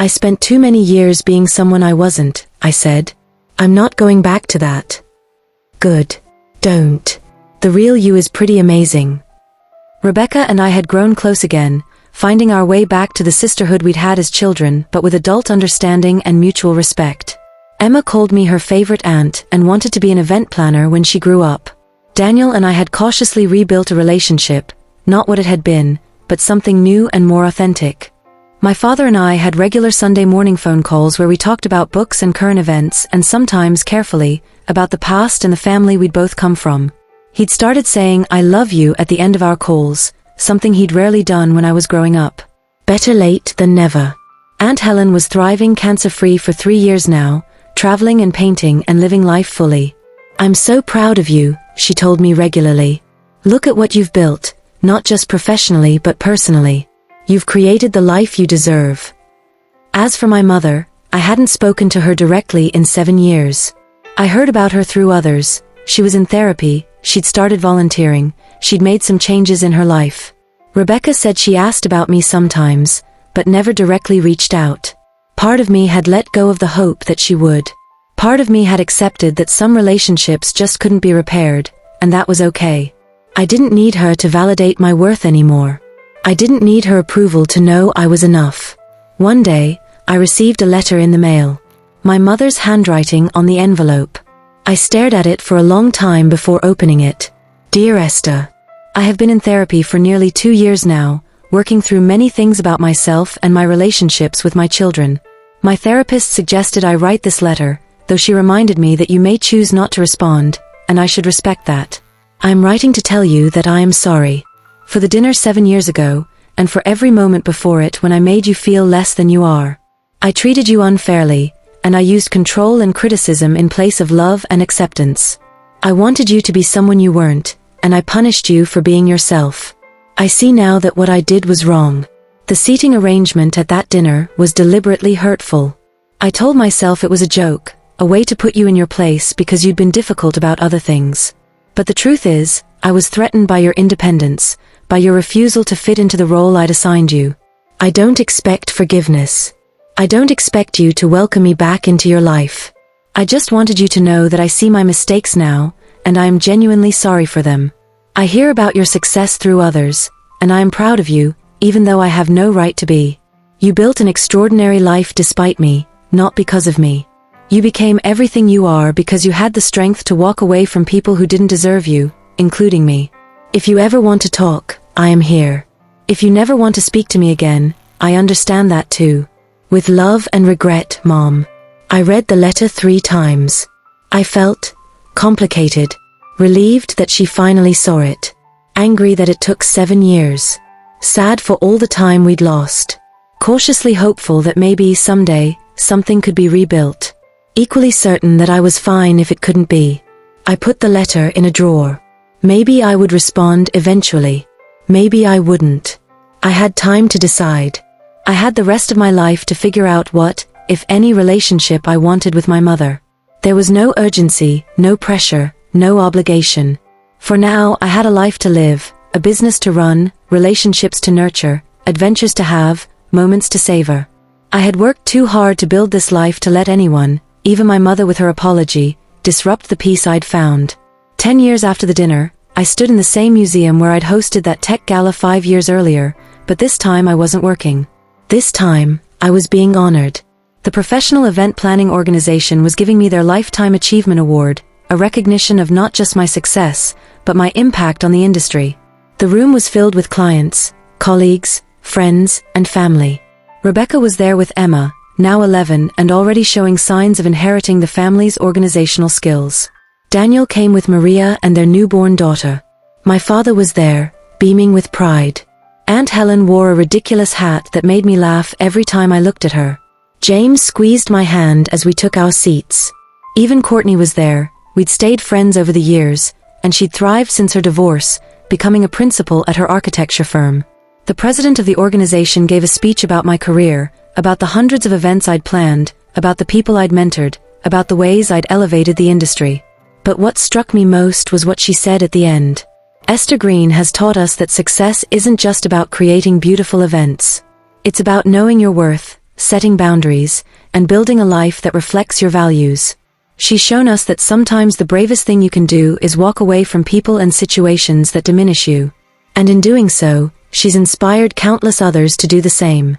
I spent too many years being someone I wasn't, I said. I'm not going back to that. Good. Don't. The real you is pretty amazing. Rebecca and I had grown close again, finding our way back to the sisterhood we'd had as children, but with adult understanding and mutual respect. Emma called me her favorite aunt and wanted to be an event planner when she grew up. Daniel and I had cautiously rebuilt a relationship, not what it had been, but something new and more authentic. My father and I had regular Sunday morning phone calls where we talked about books and current events, and sometimes, carefully, about the past and the family we'd both come from. He'd started saying, "I love you," at the end of our calls, something he'd rarely done when I was growing up. Better late than never. Aunt Helen was thriving cancer-free for 3 years now, traveling and painting and living life fully. "I'm so proud of you," she told me regularly. "Look at what you've built, not just professionally but personally. You've created the life you deserve." As for my mother, I hadn't spoken to her directly in 7 years. I heard about her through others. She was in therapy, she'd started volunteering, she'd made some changes in her life. Rebecca said she asked about me sometimes, but never directly reached out. Part of me had let go of the hope that she would. Part of me had accepted that some relationships just couldn't be repaired, and that was okay. I didn't need her to validate my worth anymore. I didn't need her approval to know I was enough. One day, I received a letter in the mail. My mother's handwriting on the envelope. I stared at it for a long time before opening it. "Dear Esther, I have been in therapy for nearly 2 years now, working through many things about myself and my relationships with my children. My therapist suggested I write this letter, though she reminded me that you may choose not to respond, and I should respect that. I am writing to tell you that I am sorry. For the dinner 7 years ago, and for every moment before it when I made you feel less than you are. I treated you unfairly, and I used control and criticism in place of love and acceptance. I wanted you to be someone you weren't, and I punished you for being yourself. I see now that what I did was wrong. The seating arrangement at that dinner was deliberately hurtful. I told myself it was a joke, a way to put you in your place because you'd been difficult about other things. But the truth is, I was threatened by your independence, by your refusal to fit into the role I'd assigned you. I don't expect forgiveness. I don't expect you to welcome me back into your life. I just wanted you to know that I see my mistakes now, and I am genuinely sorry for them. I hear about your success through others, and I am proud of you, even though I have no right to be. You built an extraordinary life despite me, not because of me. You became everything you are because you had the strength to walk away from people who didn't deserve you, including me. If you ever want to talk, I am here. If you never want to speak to me again, I understand that too. With love and regret, Mom." I read the letter 3 times. I felt complicated, relieved that she finally saw it, angry that it took 7 years, sad for all the time we'd lost, cautiously hopeful that maybe someday something could be rebuilt, equally certain that I was fine if it couldn't be. I put the letter in a drawer. Maybe I would respond eventually. Maybe I wouldn't. I had time to decide. I had the rest of my life to figure out what, if any, relationship I wanted with my mother. There was no urgency, no pressure, no obligation. For now, I had a life to live, a business to run, relationships to nurture, adventures to have, moments to savor. I had worked too hard to build this life to let anyone, even my mother with her apology, disrupt the peace I'd found. 10 years after the dinner, I stood in the same museum where I'd hosted that tech gala 5 years earlier, but this time I wasn't working. This time, I was being honored. The professional event planning organization was giving me their Lifetime Achievement Award, a recognition of not just my success, but my impact on the industry. The room was filled with clients, colleagues, friends, and family. Rebecca was there with Emma, now 11 and already showing signs of inheriting the family's organizational skills. Daniel came with Maria and their newborn daughter. My father was there, beaming with pride. Aunt Helen wore a ridiculous hat that made me laugh every time I looked at her. James squeezed my hand as we took our seats. Even Courtney was there. We'd stayed friends over the years, and she'd thrived since her divorce, becoming a principal at her architecture firm. The president of the organization gave a speech about my career, about the hundreds of events I'd planned, about the people I'd mentored, about the ways I'd elevated the industry. But what struck me most was what she said at the end. Esther Green has taught us that success isn't just about creating beautiful events. It's about knowing your worth, setting boundaries, and building a life that reflects your values. She's shown us that sometimes the bravest thing you can do is walk away from people and situations that diminish you. And in doing so, she's inspired countless others to do the same.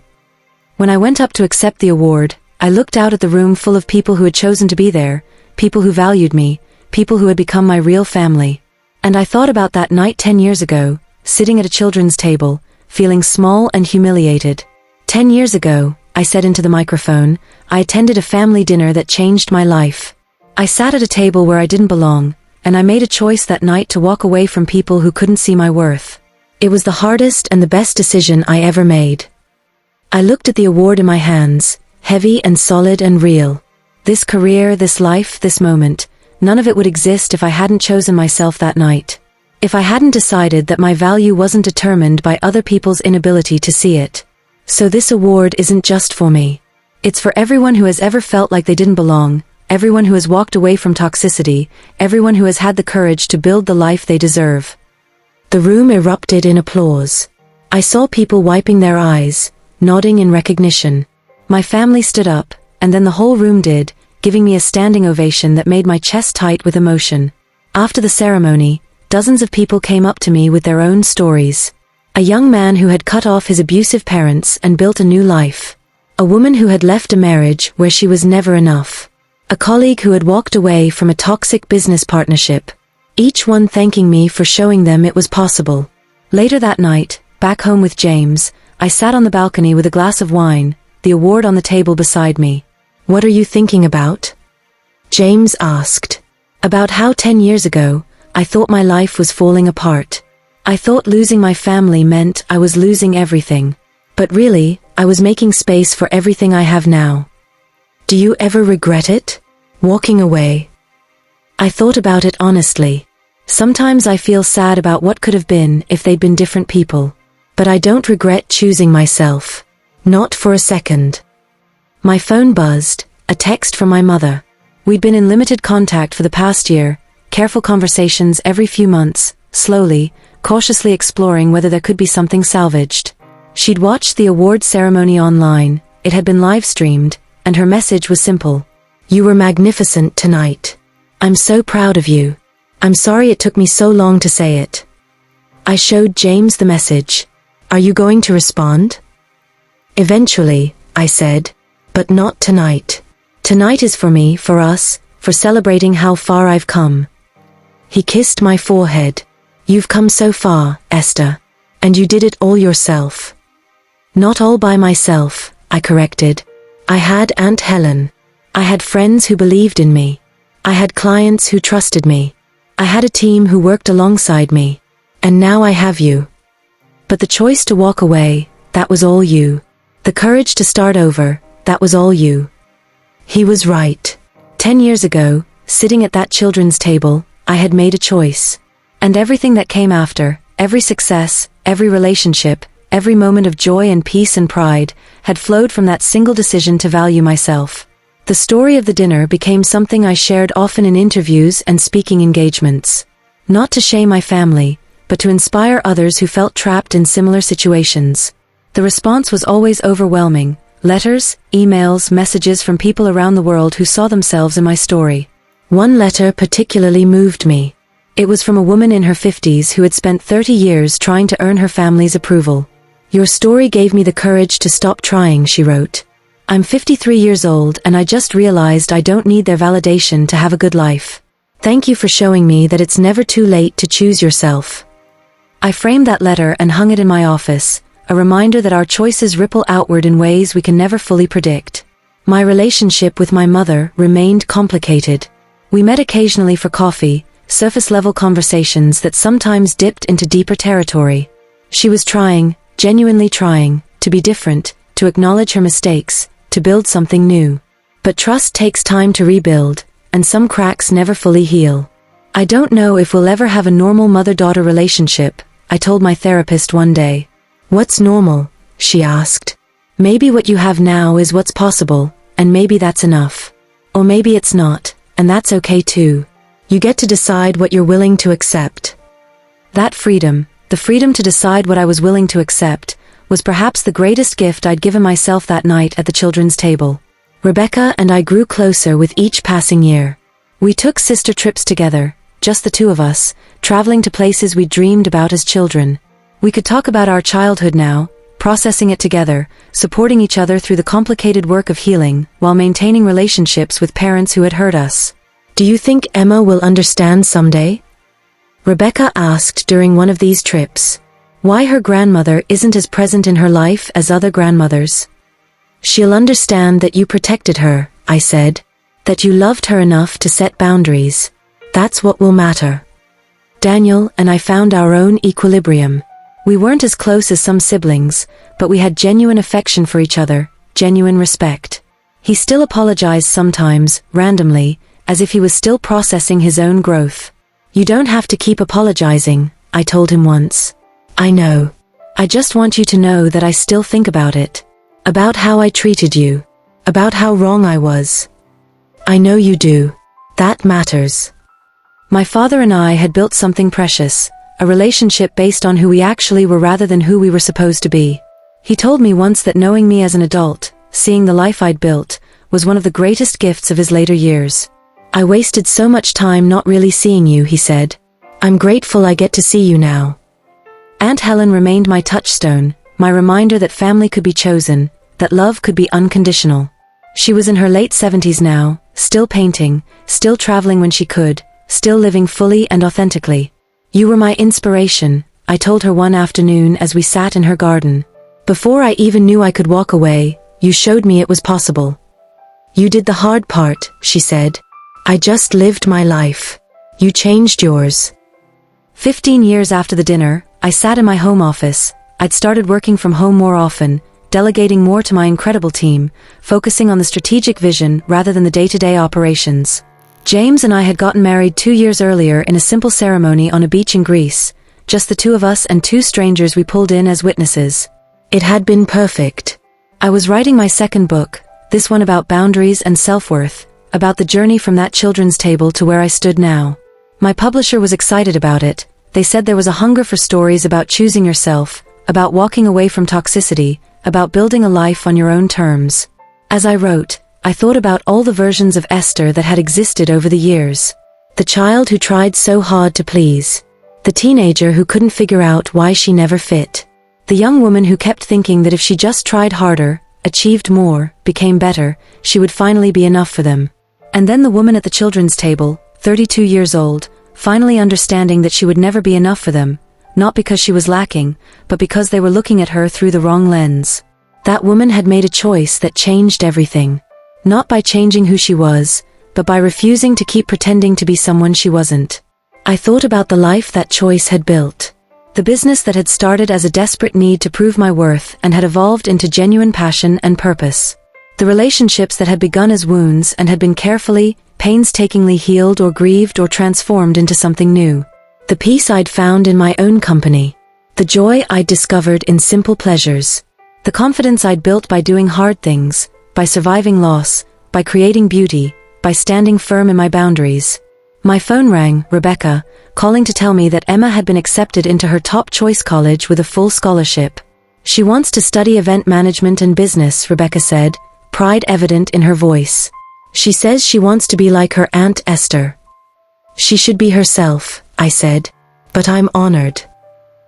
When I went up to accept the award, I looked out at the room full of people who had chosen to be there, people who valued me, people who had become my real family. And I thought about that night 10 years ago, sitting at a children's table, feeling small and humiliated. 10 years ago, I said into the microphone, I attended a family dinner that changed my life. I sat at a table where I didn't belong, and I made a choice that night to walk away from people who couldn't see my worth. It was the hardest and the best decision I ever made. I looked at the award in my hands, heavy and solid and real. This career, this life, this moment, none of it would exist if I hadn't chosen myself that night. If I hadn't decided that my value wasn't determined by other people's inability to see it. So this award isn't just for me. It's for everyone who has ever felt like they didn't belong, everyone who has walked away from toxicity, everyone who has had the courage to build the life they deserve. The room erupted in applause. I saw people wiping their eyes, nodding in recognition. My family stood up, and then the whole room did, giving me a standing ovation that made my chest tight with emotion. After the ceremony, dozens of people came up to me with their own stories. A young man who had cut off his abusive parents and built a new life. A woman who had left a marriage where she was never enough. A colleague who had walked away from a toxic business partnership. Each one thanking me for showing them it was possible. Later that night, back home with James, I sat on the balcony with a glass of wine, the award on the table beside me. "What are you thinking about?" James asked. About how 10 years ago, I thought my life was falling apart. I thought losing my family meant I was losing everything. But really, I was making space for everything I have now. "Do you ever regret it? Walking away?" I thought about it honestly. Sometimes I feel sad about what could have been if they'd been different people. But I don't regret choosing myself. Not for a second. My phone buzzed, a text from my mother. We'd been in limited contact for the past year, careful conversations every few months, slowly, cautiously exploring whether there could be something salvaged. She'd watched the award ceremony online, it had been live-streamed, and her message was simple. "You were magnificent tonight. I'm so proud of you. I'm sorry it took me so long to say it." I showed James the message. "Are you going to respond?" "Eventually," I said, "but not tonight. Tonight is for me, for us, for celebrating how far I've come." He kissed my forehead. "You've come so far, Esther. And you did it all yourself." "Not all by myself," I corrected. "I had Aunt Helen. I had friends who believed in me. I had clients who trusted me. I had a team who worked alongside me. And now I have you. But the choice to walk away, that was all you. The courage to start over, that was all you." He was right. 10 years ago, sitting at that children's table, I had made a choice. And everything that came after, every success, every relationship, every moment of joy and peace and pride, had flowed from that single decision to value myself. The story of the dinner became something I shared often in interviews and speaking engagements. Not to shame my family, but to inspire others who felt trapped in similar situations. The response was always overwhelming. Letters, emails, messages from people around the world who saw themselves in my story. One letter particularly moved me. It was from a woman in her 50s who had spent 30 years trying to earn her family's approval. "Your story gave me the courage to stop trying," she wrote. "I'm 53 years old and I just realized I don't need their validation to have a good life. Thank you for showing me that it's never too late to choose yourself." I framed that letter and hung it in my office, a reminder that our choices ripple outward in ways we can never fully predict. My relationship with my mother remained complicated. We met occasionally for coffee, surface-level conversations that sometimes dipped into deeper territory. She was trying, genuinely trying, to be different, to acknowledge her mistakes, to build something new. But trust takes time to rebuild, and some cracks never fully heal. "I don't know if we'll ever have a normal mother-daughter relationship," I told my therapist one day. "What's normal?" she asked. "Maybe what you have now is what's possible, and maybe that's enough. Or maybe it's not, and that's okay too. You get to decide what you're willing to accept." That freedom, the freedom to decide what I was willing to accept, was perhaps the greatest gift I'd given myself that night at the children's table. Rebecca and I grew closer with each passing year. We took sister trips together, just the two of us, traveling to places we dreamed about as children. We could talk about our childhood now, processing it together, supporting each other through the complicated work of healing, while maintaining relationships with parents who had hurt us. "Do you think Emma will understand someday?" Rebecca asked during one of these trips. Why her grandmother isn't as present in her life as other grandmothers. She'll understand that you protected her, I said. That you loved her enough to set boundaries. That's what will matter. Daniel and I found our own equilibrium. We weren't as close as some siblings, but we had genuine affection for each other, genuine respect. He still apologized sometimes, randomly, as if he was still processing his own growth. You don't have to keep apologizing, I told him once. I know. I just want you to know that I still think about it. About how I treated you. About how wrong I was. I know you do. That matters. My father and I had built something precious, a relationship based on who we actually were rather than who we were supposed to be. He told me once that knowing me as an adult, seeing the life I'd built, was one of the greatest gifts of his later years. I wasted so much time not really seeing you, he said. I'm grateful I get to see you now. Aunt Helen remained my touchstone, my reminder that family could be chosen, that love could be unconditional. She was in her late 70s now, still painting, still traveling when she could, still living fully and authentically. You were my inspiration, I told her one afternoon as we sat in her garden. Before I even knew I could walk away, you showed me it was possible. You did the hard part, she said. I just lived my life. You changed yours. 15 years after the dinner, I sat in my home office. I'd started working from home more often, delegating more to my incredible team, focusing on the strategic vision rather than the day-to-day operations. James and I had gotten married 2 years earlier in a simple ceremony on a beach in Greece, just the two of us and two strangers we pulled in as witnesses. It had been perfect. I was writing my second book, this one about boundaries and self-worth, about the journey from that children's table to where I stood now. My publisher was excited about it. They said there was a hunger for stories about choosing yourself, about walking away from toxicity, about building a life on your own terms. As I wrote, I thought about all the versions of Esther that had existed over the years. The child who tried so hard to please. The teenager who couldn't figure out why she never fit. The young woman who kept thinking that if she just tried harder, achieved more, became better, she would finally be enough for them. And then the woman at the children's table, 32 years old, finally understanding that she would never be enough for them, not because she was lacking, but because they were looking at her through the wrong lens. That woman had made a choice that changed everything. Not by changing who she was, but by refusing to keep pretending to be someone she wasn't. I thought about the life that choice had built. The business that had started as a desperate need to prove my worth and had evolved into genuine passion and purpose. The relationships that had begun as wounds and had been carefully, painstakingly healed or grieved or transformed into something new. The peace I'd found in my own company. The joy I'd discovered in simple pleasures. The confidence I'd built by doing hard things, by surviving loss, by creating beauty, by standing firm in my boundaries. My phone rang, Rebecca, calling to tell me that Emma had been accepted into her top choice college with a full scholarship. She wants to study event management and business, Rebecca said, pride evident in her voice. She says she wants to be like her Aunt Esther. She should be herself, I said. But I'm honored.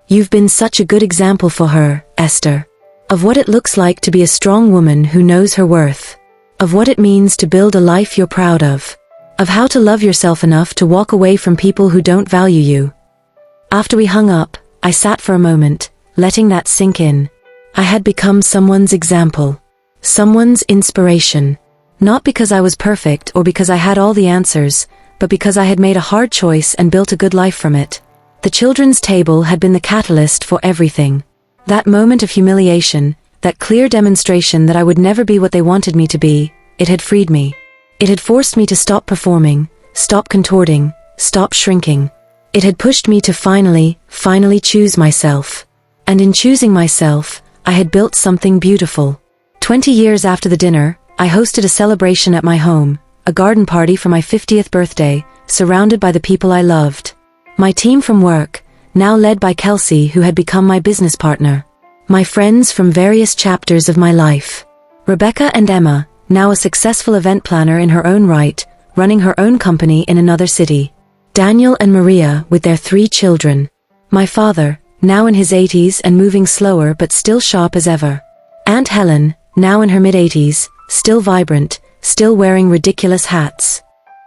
You've been such a good example for her, Esther. Of what it looks like to be a strong woman who knows her worth. Of what it means to build a life you're proud of. Of how to love yourself enough to walk away from people who don't value you. After we hung up, I sat for a moment, letting that sink in. I had become someone's example. Someone's inspiration. Not because I was perfect or because I had all the answers, but because I had made a hard choice and built a good life from it. The children's table had been the catalyst for everything. That moment of humiliation, that clear demonstration that I would never be what they wanted me to be, it had freed me. It had forced me to stop performing, stop contorting, stop shrinking. It had pushed me to finally choose myself. And in choosing myself, I had built something beautiful. 20 years after the dinner, I hosted a celebration at my home, a garden party for my 50th birthday, surrounded by the people I loved. My team from work, now led by Kelsey, who had become my business partner. My friends from various chapters of my life. Rebecca and Emma, now a successful event planner in her own right, running her own company in another city. Daniel and Maria with their 3 children. My father, now in his 80s and moving slower but still sharp as ever. Aunt Helen, now in her mid-80s, still vibrant, still wearing ridiculous hats.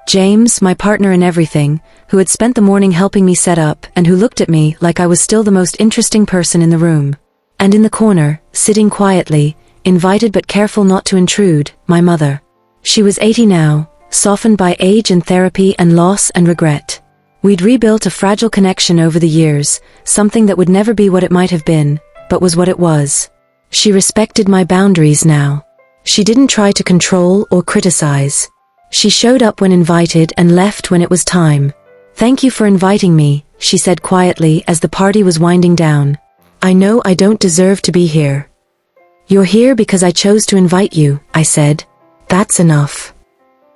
James, my partner in everything, who had spent the morning helping me set up and who looked at me like I was still the most interesting person in the room. And in the corner, sitting quietly, invited but careful not to intrude, my mother. She was 80 now, softened by age and therapy and loss and regret. We'd rebuilt a fragile connection over the years, something that would never be what it might have been, but was what it was. She respected my boundaries now. She didn't try to control or criticize. She showed up when invited and left when it was time. "Thank you for inviting me," she said quietly as the party was winding down. "I know I don't deserve to be here." "You're here because I chose to invite you," I said. "That's enough."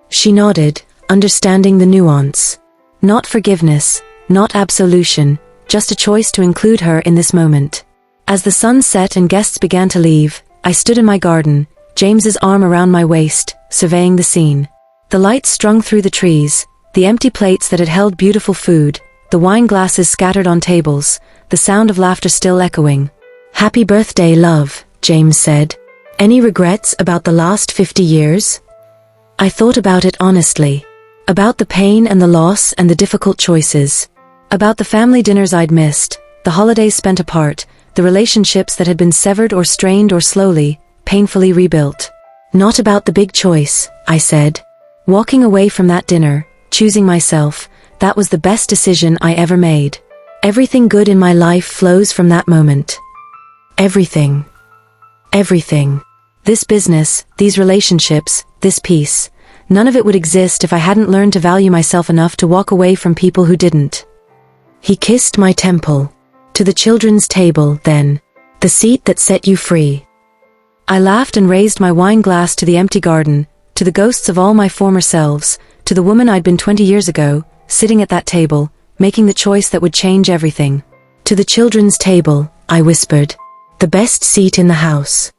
She nodded, understanding the nuance. Not forgiveness, not absolution, just a choice to include her in this moment. As the sun set and guests began to leave, I stood in my garden, James's arm around my waist, surveying the scene. The lights strung through the trees, the empty plates that had held beautiful food, the wine glasses scattered on tables, the sound of laughter still echoing. "Happy birthday, love," James said. "Any regrets about the last 50 years?" I thought about it honestly. About the pain and the loss and the difficult choices. About the family dinners I'd missed, the holidays spent apart, the relationships that had been severed or strained or slowly, painfully rebuilt. "Not about the big choice," I said. "Walking away from that dinner, choosing myself, that was the best decision I ever made. Everything good in my life flows from that moment. Everything. Everything. This business, these relationships, this peace. None of it would exist if I hadn't learned to value myself enough to walk away from people who didn't." He kissed my temple. "To the children's table, then. The seat that set you free." I laughed and raised my wine glass to the empty garden, to the ghosts of all my former selves, to the woman I'd been 20 years ago, sitting at that table, making the choice that would change everything. "To the children's table," I whispered. "The best seat in the house."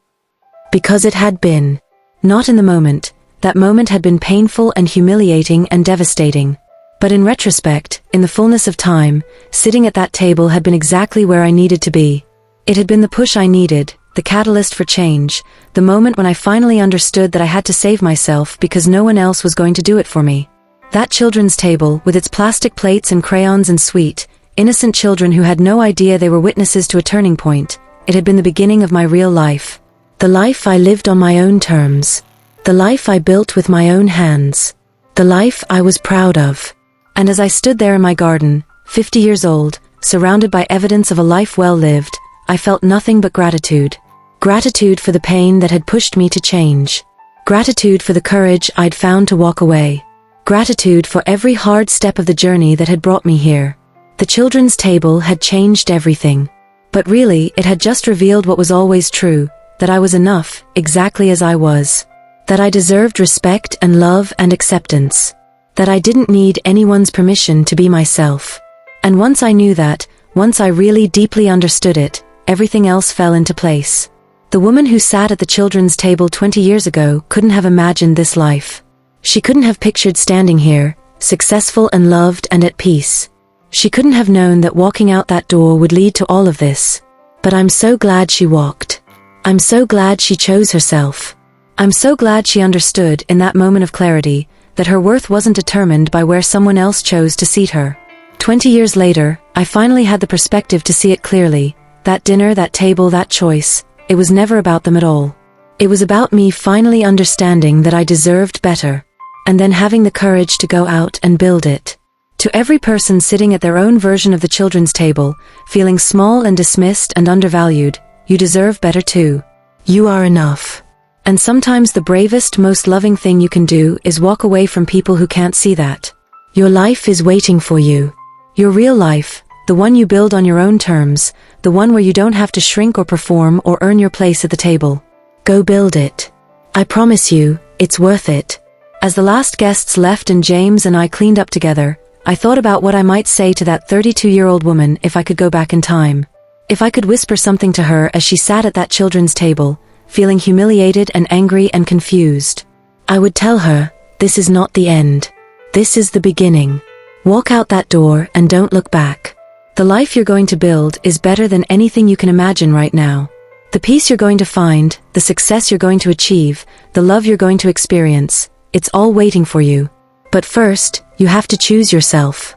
Because it had been. Not in the moment. That moment had been painful and humiliating and devastating. But in retrospect, in the fullness of time, sitting at that table had been exactly where I needed to be. It had been the push I needed, the catalyst for change, the moment when I finally understood that I had to save myself because no one else was going to do it for me. That children's table, with its plastic plates and crayons and sweet, innocent children who had no idea they were witnesses to a turning point, it had been the beginning of my real life. The life I lived on my own terms. The life I built with my own hands. The life I was proud of. And as I stood there in my garden, 50 years old, surrounded by evidence of a life well lived, I felt nothing but gratitude. Gratitude for the pain that had pushed me to change. Gratitude for the courage I'd found to walk away. Gratitude for every hard step of the journey that had brought me here. The children's table had changed everything. But really, it had just revealed what was always true, that I was enough, exactly as I was. That I deserved respect and love and acceptance. That I didn't need anyone's permission to be myself. And once I knew that, once I really deeply understood it, everything else fell into place. The woman who sat at the children's table 20 years ago couldn't have imagined this life. She couldn't have pictured standing here, successful and loved and at peace. She couldn't have known that walking out that door would lead to all of this. But I'm so glad she walked. I'm so glad she chose herself. I'm so glad she understood, in that moment of clarity, that her worth wasn't determined by where someone else chose to seat her. 20 years later, I finally had the perspective to see it clearly. That dinner, that table, that choice, it was never about them at all. It was about me finally understanding that I deserved better, and then having the courage to go out and build it. To every person sitting at their own version of the children's table, feeling small and dismissed and undervalued, you deserve better too. You are enough. And sometimes the bravest, most loving thing you can do is walk away from people who can't see that. Your life is waiting for you. Your real life, the one you build on your own terms, the one where you don't have to shrink or perform or earn your place at the table. Go build it. I promise you, it's worth it. As the last guests left and James and I cleaned up together, I thought about what I might say to that 32-year-old woman if I could go back in time. If I could whisper something to her as she sat at that children's table, feeling humiliated and angry and confused. I would tell her, this is not the end. This is the beginning. Walk out that door and don't look back. The life you're going to build is better than anything you can imagine right now. The peace you're going to find, the success you're going to achieve, the love you're going to experience, it's all waiting for you. But first, you have to choose yourself.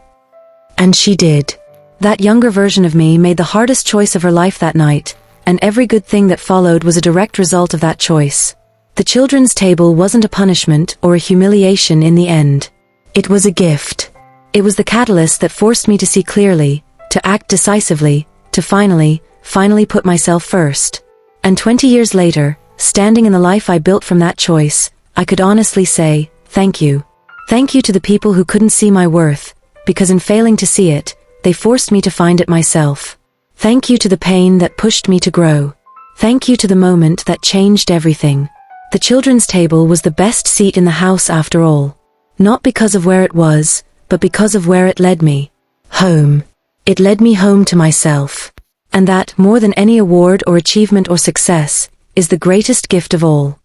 And she did. That younger version of me made the hardest choice of her life that night, and every good thing that followed was a direct result of that choice. The children's table wasn't a punishment or a humiliation in the end. It was a gift. It was the catalyst that forced me to see clearly, to act decisively, to finally put myself first. And 20 years later, standing in the life I built from that choice, I could honestly say, thank you. Thank you to the people who couldn't see my worth, because in failing to see it, they forced me to find it myself. Thank you to the pain that pushed me to grow. Thank you to the moment that changed everything. The children's table was the best seat in the house after all. Not because of where it was, but because of where it led me. Home. It led me home to myself. And that, more than any award or achievement or success, is the greatest gift of all.